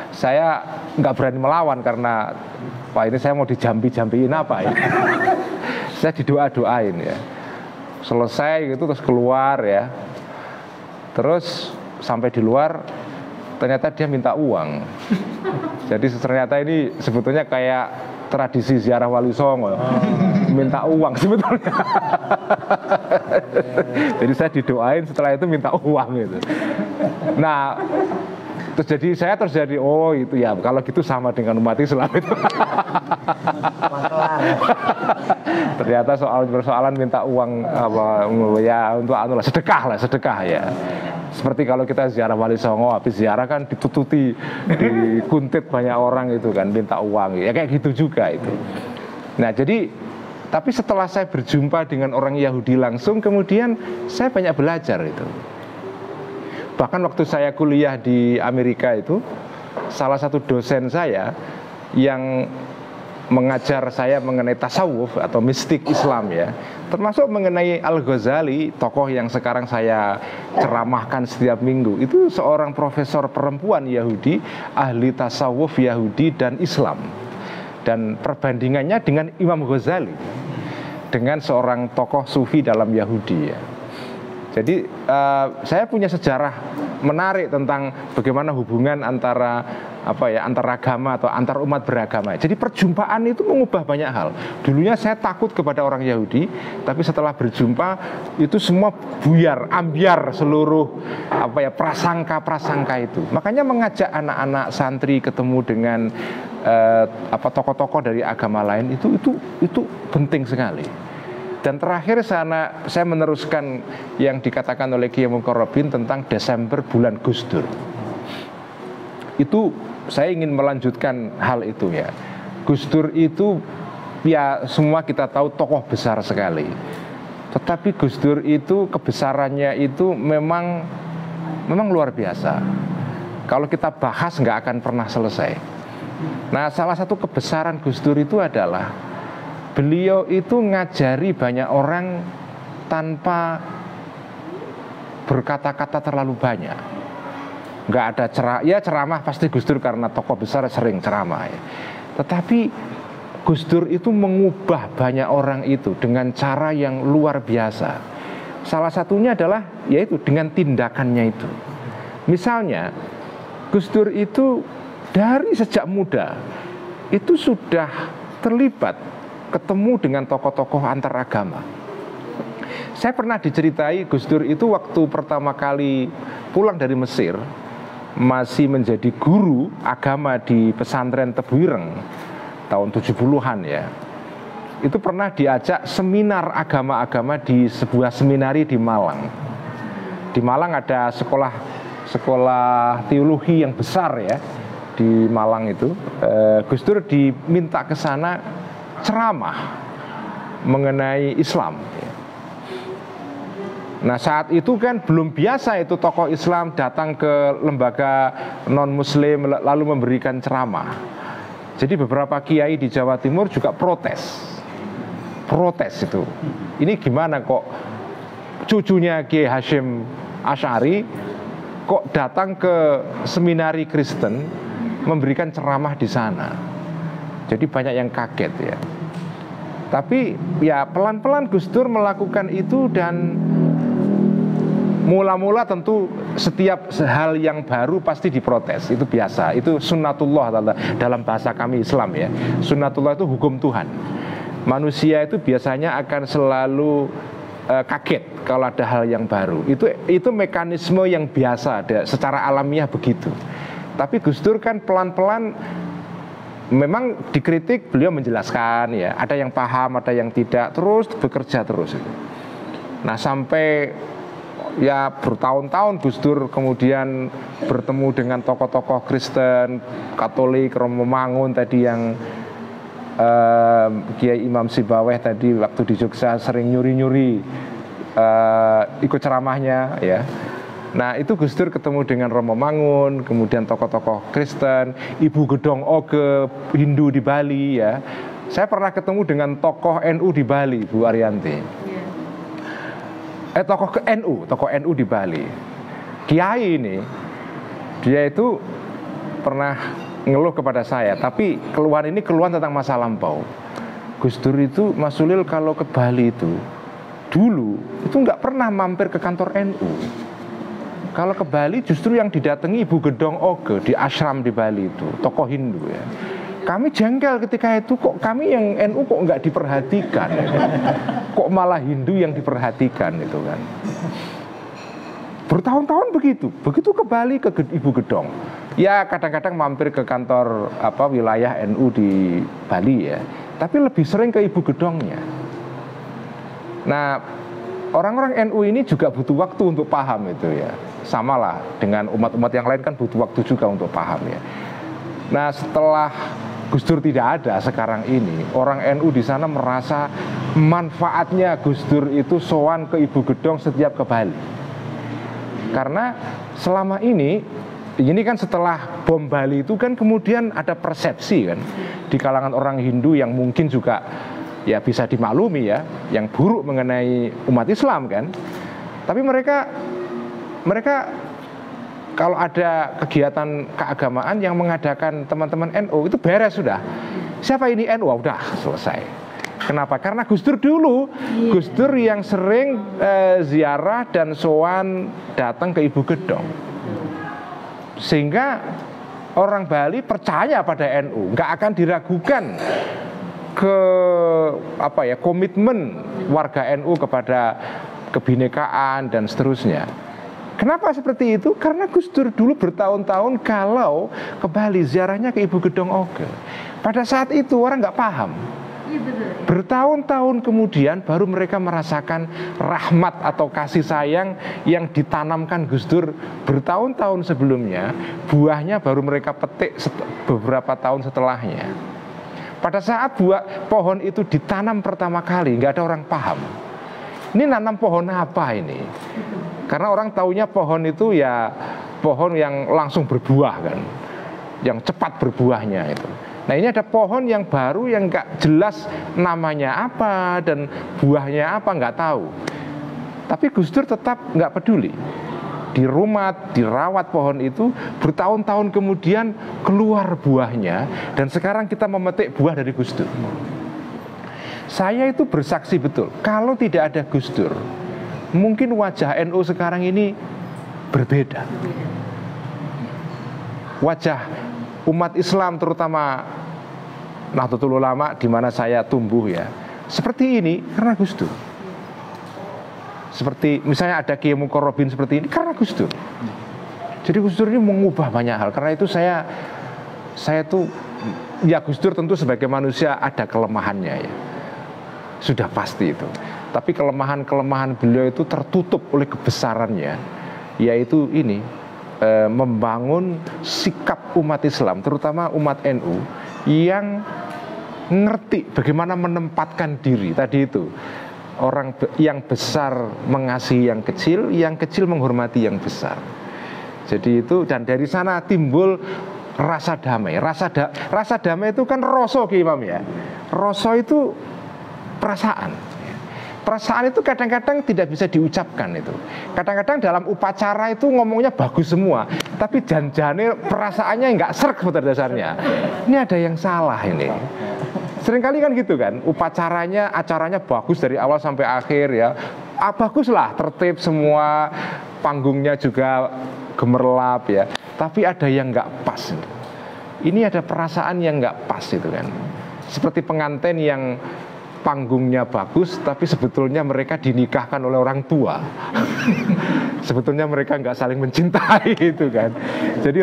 Saya nggak berani melawan karena Pak ini saya mau dijampi-jampiin apa ya. Saya didoa-doain ya. Selesai gitu terus keluar ya. Terus sampai di luar ternyata dia minta uang. Jadi ternyata ini sebetulnya kayak tradisi ziarah Wali Songo, minta uang sebetulnya. Jadi saya didoain, setelah itu minta uang gitu. Nah, terus jadi oh itu ya, kalau gitu sama dengan umat Islam itu. Ternyata persoalan minta uang apa ya untuk anu lah, sedekah ya. Seperti kalau kita ziarah Wali Songo, habis ziarah kan ditututi, dikuntit banyak orang itu kan, minta uang ya, kayak gitu juga itu. Nah jadi, tapi setelah saya berjumpa dengan orang Yahudi langsung, kemudian saya banyak belajar itu. Bahkan waktu saya kuliah di Amerika itu, salah satu dosen saya yang mengajar saya mengenai tasawuf atau mistik Islam ya, termasuk mengenai Al-Ghazali, tokoh yang sekarang saya ceramahkan setiap minggu, itu seorang profesor perempuan Yahudi, ahli tasawuf Yahudi dan Islam. Dan perbandingannya dengan Imam Ghazali, dengan seorang tokoh sufi dalam Yahudi ya. Jadi saya punya sejarah menarik tentang bagaimana hubungan antara antara agama atau antar umat beragama. Jadi perjumpaan itu mengubah banyak hal. Dulunya saya takut kepada orang Yahudi, tapi setelah berjumpa itu semua buyar, ambiar seluruh prasangka itu. Makanya mengajak anak-anak santri ketemu dengan tokoh-tokoh dari agama lain itu penting sekali. Dan terakhir saya meneruskan yang dikatakan oleh Kiai Mukarrabin tentang Desember bulan Gus Dur. Itu saya ingin melanjutkan hal itu ya. Gus Dur itu ya semua kita tahu tokoh besar sekali. Tetapi Gus Dur itu kebesarannya itu memang luar biasa. Kalau kita bahas nggak akan pernah selesai. Nah, salah satu kebesaran Gus Dur itu adalah beliau itu ngajari banyak orang tanpa berkata-kata terlalu banyak. Nggak ada ceramah pasti Gus Dur karena tokoh besar sering ceramah ya. Tetapi Gus Dur itu mengubah banyak orang itu dengan cara yang luar biasa. Salah satunya adalah yaitu dengan tindakannya itu. Misalnya Gus Dur itu dari sejak muda itu sudah terlibat ketemu dengan tokoh-tokoh antar agama. Saya pernah diceritai Gus Dur itu waktu pertama kali pulang dari Mesir, masih menjadi guru agama di pesantren Tebuireng tahun 70-an ya. Itu pernah diajak seminar agama-agama di sebuah seminari di Malang. Di Malang ada sekolah teologi yang besar ya di Malang itu. Gus Dur diminta ke sana ceramah mengenai Islam. Nah saat itu kan belum biasa itu tokoh Islam datang ke lembaga non-muslim lalu memberikan ceramah. Jadi beberapa kiai di Jawa Timur juga protes itu. Ini gimana kok cucunya Kiai Hashim Asy'ari kok datang ke seminari Kristen memberikan ceramah di sana. Jadi banyak yang kaget ya. Tapi ya pelan-pelan Gus Dur melakukan itu. Dan mula-mula tentu setiap hal yang baru pasti diprotes. Itu biasa, itu sunnatullah dalam bahasa kami Islam ya. Sunnatullah itu hukum Tuhan. Manusia itu biasanya akan selalu kaget kalau ada hal yang baru. Itu mekanisme yang biasa, secara alamiah begitu. Tapi Gus Dur kan pelan-pelan memang dikritik, beliau menjelaskan ya, ada yang paham, ada yang tidak, terus bekerja terus. Nah sampai ya bertahun-tahun Gus Dur kemudian bertemu dengan tokoh-tokoh Kristen, Katolik, Romo Mangun tadi yang Kiai Imam Sibaweh tadi waktu di Jogja sering nyuri-nyuri ikut ceramahnya ya. Nah itu Gus Dur ketemu dengan Romo Mangun, kemudian tokoh-tokoh Kristen, Ibu Gedong Oge, Hindu di Bali ya. Saya pernah ketemu dengan tokoh NU di Bali, Bu Arianti. Tokoh NU di Bali. Kiai ini, dia itu pernah ngeluh kepada saya, tapi keluhan ini keluhan tentang masa lampau. Gus Dur itu, Mas Sulil kalau ke Bali itu, dulu itu nggak pernah mampir ke kantor NU. Kalau ke Bali justru yang didatangi Ibu Gedong Oge di ashram di Bali itu, tokoh Hindu ya. Kami jengkel ketika itu, kok kami yang NU kok nggak diperhatikan, kok malah Hindu yang diperhatikan itu kan. Bertahun-tahun begitu ke Bali, ke Ibu Gedong. Ya kadang-kadang mampir ke kantor wilayah NU di Bali ya, tapi lebih sering ke Ibu Gedongnya. Nah, orang-orang NU ini juga butuh waktu untuk paham itu ya. Samalah dengan umat-umat yang lain kan butuh waktu juga untuk paham ya. Nah, setelah Gus Dur tidak ada sekarang ini, orang NU di sana merasa manfaatnya Gus Dur itu sowan ke Ibu Gedong setiap ke Bali. Karena selama ini kan setelah bom Bali itu kan kemudian ada persepsi kan di kalangan orang Hindu yang mungkin juga ya bisa dimaklumi ya, yang buruk mengenai umat Islam kan. Tapi mereka kalau ada kegiatan keagamaan yang mengadakan teman-teman NU itu beres sudah. Siapa ini NU? Udah selesai. Kenapa? Karena Gus Dur dulu, Gus Dur yang sering ziarah dan sowan datang ke Ibu Gedong. Sehingga orang Bali percaya pada NU, nggak akan diragukan komitmen warga NU kepada kebinekaan dan seterusnya. Kenapa seperti itu? Karena Gus Dur dulu bertahun-tahun kalau ke Bali ziarahnya ke Ibu Gedong Oge. Pada saat itu orang nggak paham. Bertahun-tahun kemudian baru mereka merasakan rahmat atau kasih sayang yang ditanamkan Gus Dur bertahun-tahun sebelumnya. Buahnya baru mereka petik beberapa tahun setelahnya. Pada saat pohon itu ditanam pertama kali, nggak ada orang paham. Ini nanam pohon apa ini? Karena orang taunya pohon itu ya pohon yang langsung berbuah kan, yang cepat berbuahnya itu. Nah ini ada pohon yang baru yang nggak jelas namanya apa dan buahnya apa nggak tahu. Tapi Gus Dur tetap nggak peduli. Di rumah dirawat pohon itu bertahun-tahun kemudian keluar buahnya dan sekarang kita memetik buah dari Gus Dur. Saya itu bersaksi betul kalau tidak ada Gus Dur mungkin wajah NU sekarang ini berbeda. Wajah umat Islam terutama Nahdlatul Ulama di mana saya tumbuh ya seperti ini karena Gus Dur. Seperti misalnya ada Kiai Mukarrabin seperti ini karena Gus Dur. Jadi Gus Dur ini mengubah banyak hal. Karena itu saya tuh ya Gus Dur tentu sebagai manusia ada kelemahannya ya. Sudah pasti itu. Tapi kelemahan-kelemahan beliau itu tertutup oleh kebesarannya, yaitu ini membangun sikap umat Islam, terutama umat NU yang ngerti bagaimana menempatkan diri. Tadi itu orang yang besar mengasihi yang kecil menghormati yang besar. Jadi itu dan dari sana timbul rasa damai. Rasa damai itu kan rasa Imam ya. Rasa itu perasaan. Perasaan itu kadang-kadang tidak bisa diucapkan itu. Kadang-kadang dalam upacara itu ngomongnya bagus semua, tapi janjane perasaannya nggak serk pada dasarnya. Ini ada yang salah ini. Seringkali kan gitu kan, acaranya bagus dari awal sampai akhir ya. Baguslah, tertib semua, panggungnya juga gemerlap ya. Tapi ada yang nggak pas. Ini ada perasaan yang nggak pas itu kan. Seperti pengantin yang panggungnya bagus, tapi sebetulnya mereka dinikahkan oleh orang tua. Sebetulnya mereka nggak saling mencintai itu kan. Jadi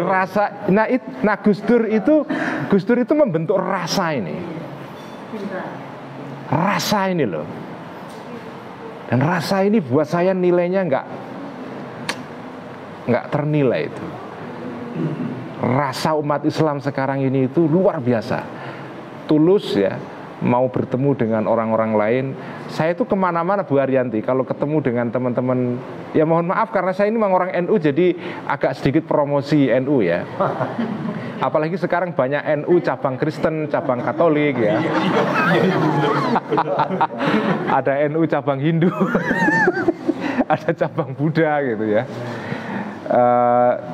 Gus Dur itu membentuk rasa ini. Rasa ini loh. Dan rasa ini buat saya nilainya nggak ternilai itu. Rasa umat Islam sekarang ini itu luar biasa. Tulus ya. Mau bertemu dengan orang-orang lain. Saya itu kemana-mana Bu Ariyanti kalau ketemu dengan teman-teman. Ya mohon maaf karena saya ini memang orang NU, jadi agak sedikit promosi NU ya. Apalagi sekarang banyak NU cabang Kristen, cabang Katolik ya. Ada NU cabang Hindu. Ada cabang Buddha gitu ya.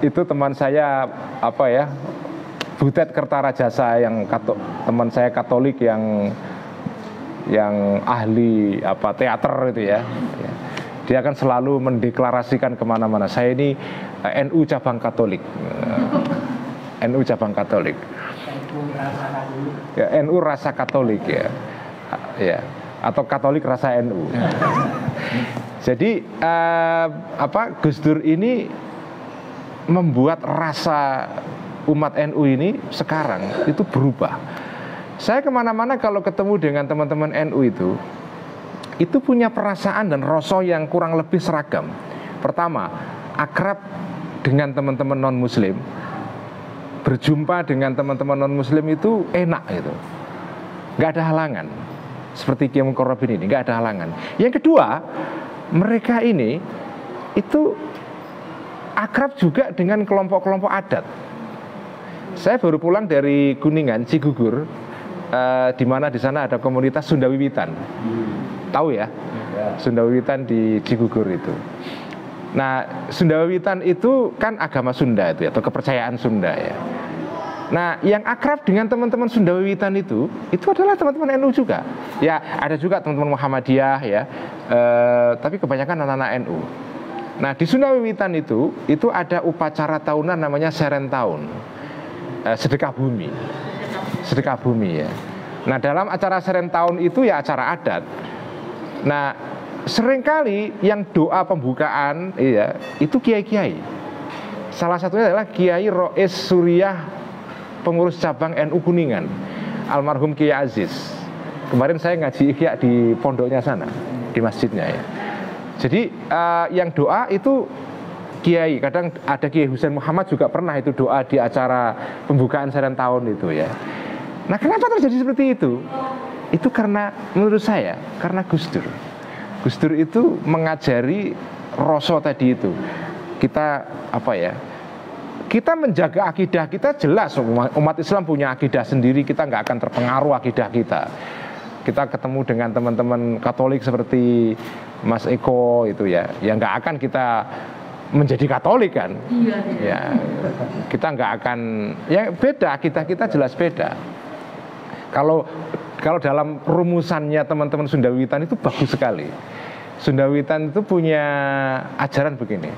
Itu teman saya Butet Kertarajasa yang teman saya Katolik yang ahli teater itu ya. Dia akan selalu mendeklarasikan kemana-mana. Saya ini NU cabang Katolik. NU cabang Katolik. Ya, NU rasa Katolik ya. Ya, atau Katolik rasa NU. Jadi Gus Dur ini membuat rasa umat NU ini sekarang itu berubah. Saya kemana-mana kalau ketemu dengan teman-teman NU itu punya perasaan dan rasa yang kurang lebih seragam. Pertama, akrab dengan teman-teman non-muslim, berjumpa dengan teman-teman non-muslim itu enak gitu, nggak ada halangan. Seperti Kiai Mukarrabin ini nggak ada halangan. Yang kedua, mereka ini itu akrab juga dengan kelompok-kelompok adat. Saya baru pulang dari Kuningan, Cigugur, di mana di sana ada komunitas Sunda Wiwitan. Tahu ya? Sunda Wiwitan di Cigugur itu. Nah, Sunda Wiwitan itu kan agama Sunda itu ya, atau kepercayaan Sunda ya. Nah, yang akrab dengan teman-teman Sunda Wiwitan itu adalah teman-teman NU juga. Ya, ada juga teman-teman Muhammadiyah ya, tapi kebanyakan anak-anak NU. Nah, di Sunda Wiwitan itu ada upacara tahunan namanya Serentahun, sedekah bumi. Sedekah bumi ya. Nah, dalam acara Serentahun itu ya acara adat. Nah, seringkali yang doa pembukaan ya, itu kiai-kiai. Salah satunya adalah Kiai Rois Suriah, pengurus cabang NU Kuningan, almarhum Kiai Aziz. Kemarin saya ngaji Ihya di pondoknya sana, di masjidnya ya. Jadi yang doa itu kiai, kadang ada Kiai Husain Muhammad juga pernah itu doa di acara pembukaan Serentahun itu ya. Nah, kenapa terjadi seperti itu? Itu karena menurut saya karena Gus Dur. Gus Dur itu mengajari rasa tadi itu. Kita kita menjaga akidah kita, jelas umat Islam punya akidah sendiri, kita nggak akan terpengaruh akidah kita. Kita ketemu dengan teman-teman Katolik seperti Mas Eko itu ya nggak akan kita menjadi Katolik kan? Ya, kita nggak akan, ya beda, kita jelas beda. Kalau dalam rumusannya teman-teman Sunda Wiwitan itu bagus sekali. Sunda Wiwitan itu punya ajaran begini.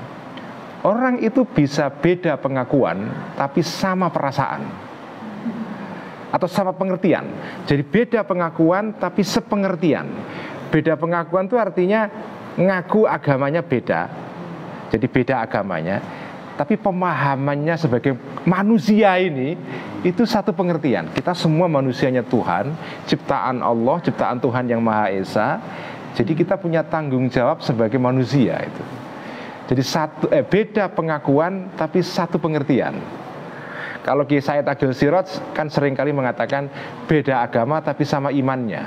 Orang itu bisa beda pengakuan tapi sama perasaan atau sama pengertian. Jadi beda pengakuan tapi sepengertian. Beda pengakuan itu artinya ngaku agamanya beda. Jadi beda agamanya, tapi pemahamannya sebagai manusia ini itu satu pengertian. Kita semua manusianya Tuhan, ciptaan Allah, ciptaan Tuhan yang Maha Esa. Jadi kita punya tanggung jawab sebagai manusia itu. Jadi beda pengakuan tapi satu pengertian. Kalau Kiai Said Agil Siraj kan seringkali mengatakan beda agama tapi sama imannya.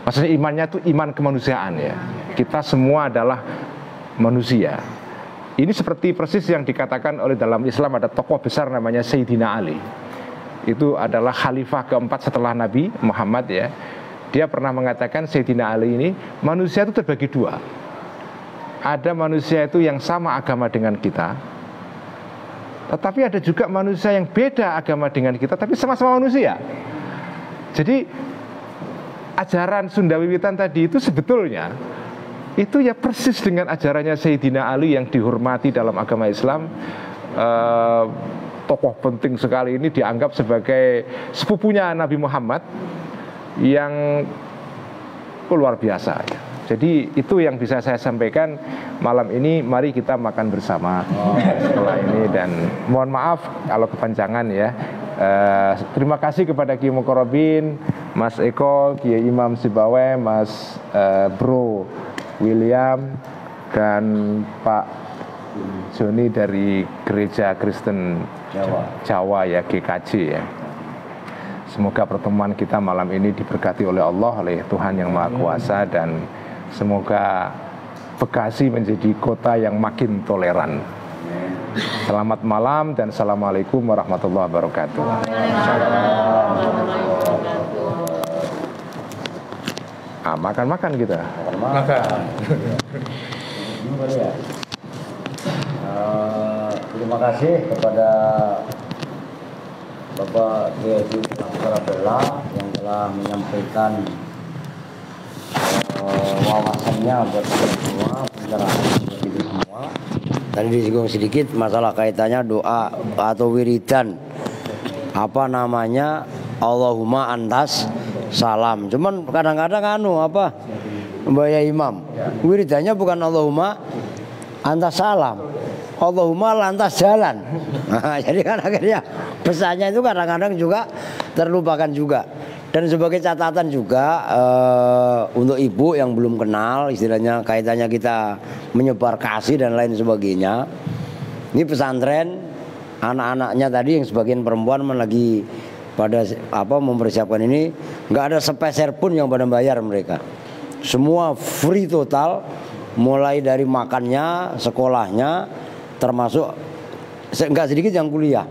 Maksudnya imannya itu iman kemanusiaan ya. Kita semua adalah manusia. Ini seperti persis yang dikatakan oleh dalam Islam, ada tokoh besar namanya Sayyidina Ali. Itu adalah khalifah keempat setelah Nabi Muhammad ya. Dia pernah mengatakan, Sayyidina Ali ini, manusia itu terbagi dua. Ada manusia itu yang sama agama dengan kita, tetapi ada juga manusia yang beda agama dengan kita tapi sama-sama manusia. Jadi ajaran Sunda Wiwitan tadi itu sebetulnya itu ya persis dengan ajarannya Sayyidina Ali yang dihormati dalam agama Islam. Tokoh penting sekali ini dianggap sebagai sepupunya Nabi Muhammad yang luar biasa ya. Jadi itu yang bisa saya sampaikan malam ini. Mari kita makan bersama setelah ini. Dan mohon maaf kalau kepanjangan ya. Terima kasih kepada Kiai Mukarrabin, Mas Eko, Kiai Imam Sibawe, Mas Bro William, dan Pak Joni dari Gereja Kristen Jawa ya, GKJ ya. Semoga pertemuan kita malam ini diberkati oleh Allah, oleh Tuhan yang Maha Kuasa, dan semoga Bekasi menjadi kota yang makin toleran. Selamat malam dan assalamualaikum warahmatullahi wabarakatuh. Makan-makan kita. Makan. Terima kasih kepada Bapak Kiai Bella yang telah menyampaikan wawasannya buat kita semua, pencerahan buat kita semua. Tadi disinggung sedikit masalah kaitannya doa atau wiridan apa namanya, Allahumma antas salam. Cuman kadang-kadang Mbak ya Imam, wiridannya bukan Allahumma antas salam, Allahumma lantas jalan. Nah, jadi kan akhirnya pesannya itu kadang-kadang juga terlupakan juga. Dan sebagai catatan juga untuk ibu yang belum kenal, istilahnya kaitannya kita menyebar kasih dan lain sebagainya. Ini pesantren, anak-anaknya tadi yang sebagian perempuan lagi pada mempersiapkan ini, nggak ada sepeser pun yang pada bayar mereka. Semua free total, mulai dari makannya, sekolahnya, termasuk nggak sedikit yang kuliah.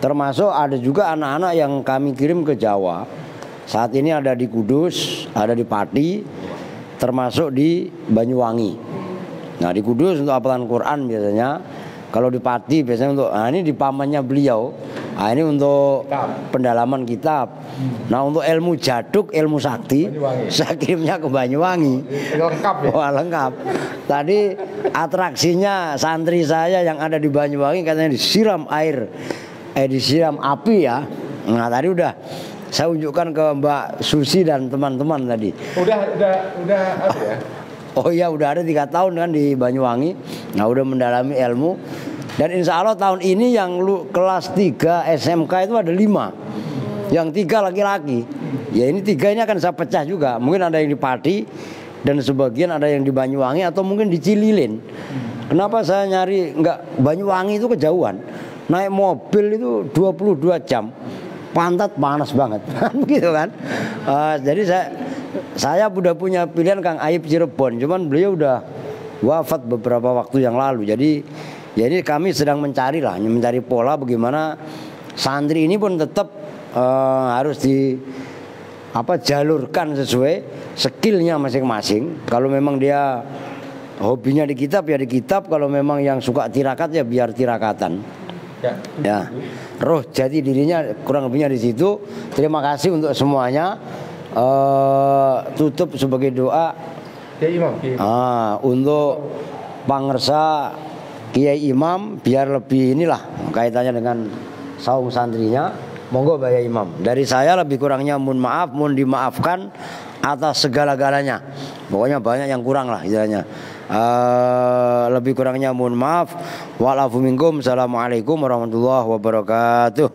Termasuk ada juga anak-anak yang kami kirim ke Jawa. Saat ini ada di Kudus, ada di Pati, termasuk di Banyuwangi. Nah di Kudus untuk hafalan Quran biasanya, kalau di Pati biasanya untuk, ini di pamannya beliau, ini untuk pendalaman kitab. Nah untuk ilmu jaduk, ilmu sakti, saya kirimnya ke Banyuwangi. Lengkap ya? Wah lengkap. Tadi atraksinya santri saya yang ada di Banyuwangi katanya disiram air, disiram api ya. Nah tadi udah saya unjukkan ke Mbak Susi dan teman-teman tadi. Udah apa ya? Oh iya udah ada 3 tahun kan di Banyuwangi. Nah udah mendalami ilmu. Dan insya Allah tahun ini yang kelas 3 SMK itu ada 5. Yang 3 laki-laki. Ya ini 3 ini akan saya pecah juga. Mungkin ada yang di Pati dan sebagian ada yang di Banyuwangi atau mungkin di Cililin. Kenapa saya nyari Banyuwangi itu kejauhan. Naik mobil itu 22 jam. Pantat panas banget, gitu kan. Jadi saya udah punya pilihan Kang Aib Cirebon, cuman beliau udah wafat beberapa waktu yang lalu. Jadi kami sedang mencari pola bagaimana santri ini pun tetap harus jalurkan sesuai skillnya masing-masing. Kalau memang dia hobinya di kitab ya di kitab, kalau memang yang suka tirakat ya biar tirakatan. Ya, roh jati dirinya kurang lebihnya di situ. Terima kasih untuk semuanya. Tutup sebagai doa Kiai Imam. Untuk pangersa Kiai Imam biar lebih kaitannya dengan saung santrinya. Monggo Bapak Imam. Dari saya lebih kurangnya mohon dimaafkan atas segala-galanya. Pokoknya banyak yang kurang lah istilahnya. Lebih kurangnya mohon maaf. Wa'alafu minkum. Assalamualaikum warahmatullahi wabarakatuh.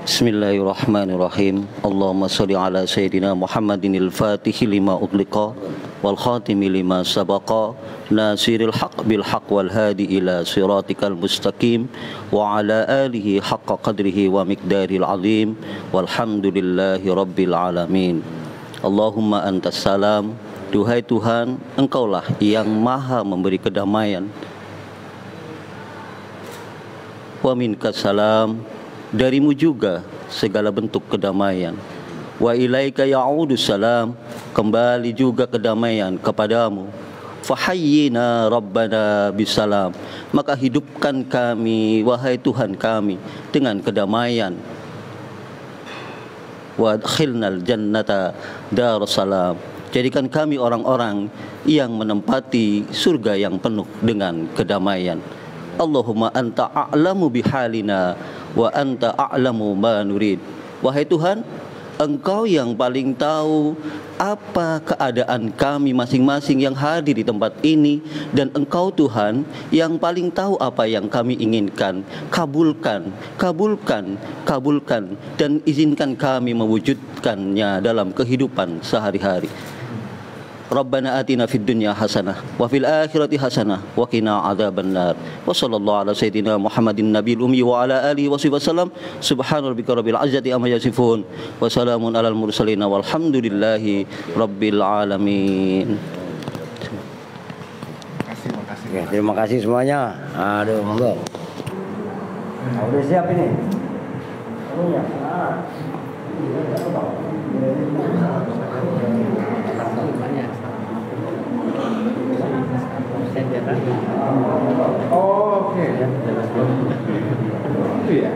Bismillahirrahmanirrahim. Allahumma sholli ala sayyidina Muhammadinil Fatihi lima ughliqa wal khatimi lima sabaqa nasiril haq bil haq wal hadi ila siratikal mustaqim wa ala alihi haqqa qadrihi wa miqdaril azim walhamdulillahi rabbil alamin. Allahumma antas salam. Duhai Tuhan, Engkaulah yang maha memberi kedamaian. Wa minkas salam, darimu juga segala bentuk kedamaian. Wa ilaika ya'udus salam, kembali juga kedamaian kepadamu. Fahayyina Rabbana bisalam, maka hidupkan kami, wahai Tuhan kami, dengan kedamaian. Wa adkhilnal jannata darussalam, jadikan kami orang-orang yang menempati surga yang penuh dengan kedamaian. Allahumma anta a'lamu bihalina wa anta a'lamu ma nurid. Wahai Tuhan, Engkau yang paling tahu apa keadaan kami masing-masing yang hadir di tempat ini, dan Engkau Tuhan yang paling tahu apa yang kami inginkan. Kabulkan, kabulkan, kabulkan, dan izinkan kami mewujudkannya dalam kehidupan sehari-hari. Rabbana atina fid dunya hasanah wa fil akhirati hasanah wa qina adzabannar. Wa sallallahu ala sayyidina Muhammadin nabiyil ummi wa ala alihi wasallam. Subhana rabbika rabbil izzati amma yasifun wa salamun alal mursalin walhamdulillahi rabbil alamin. Terima kasih semuanya. Aduh, monggo. Udah siap ini. Oh, oke. Itu ya.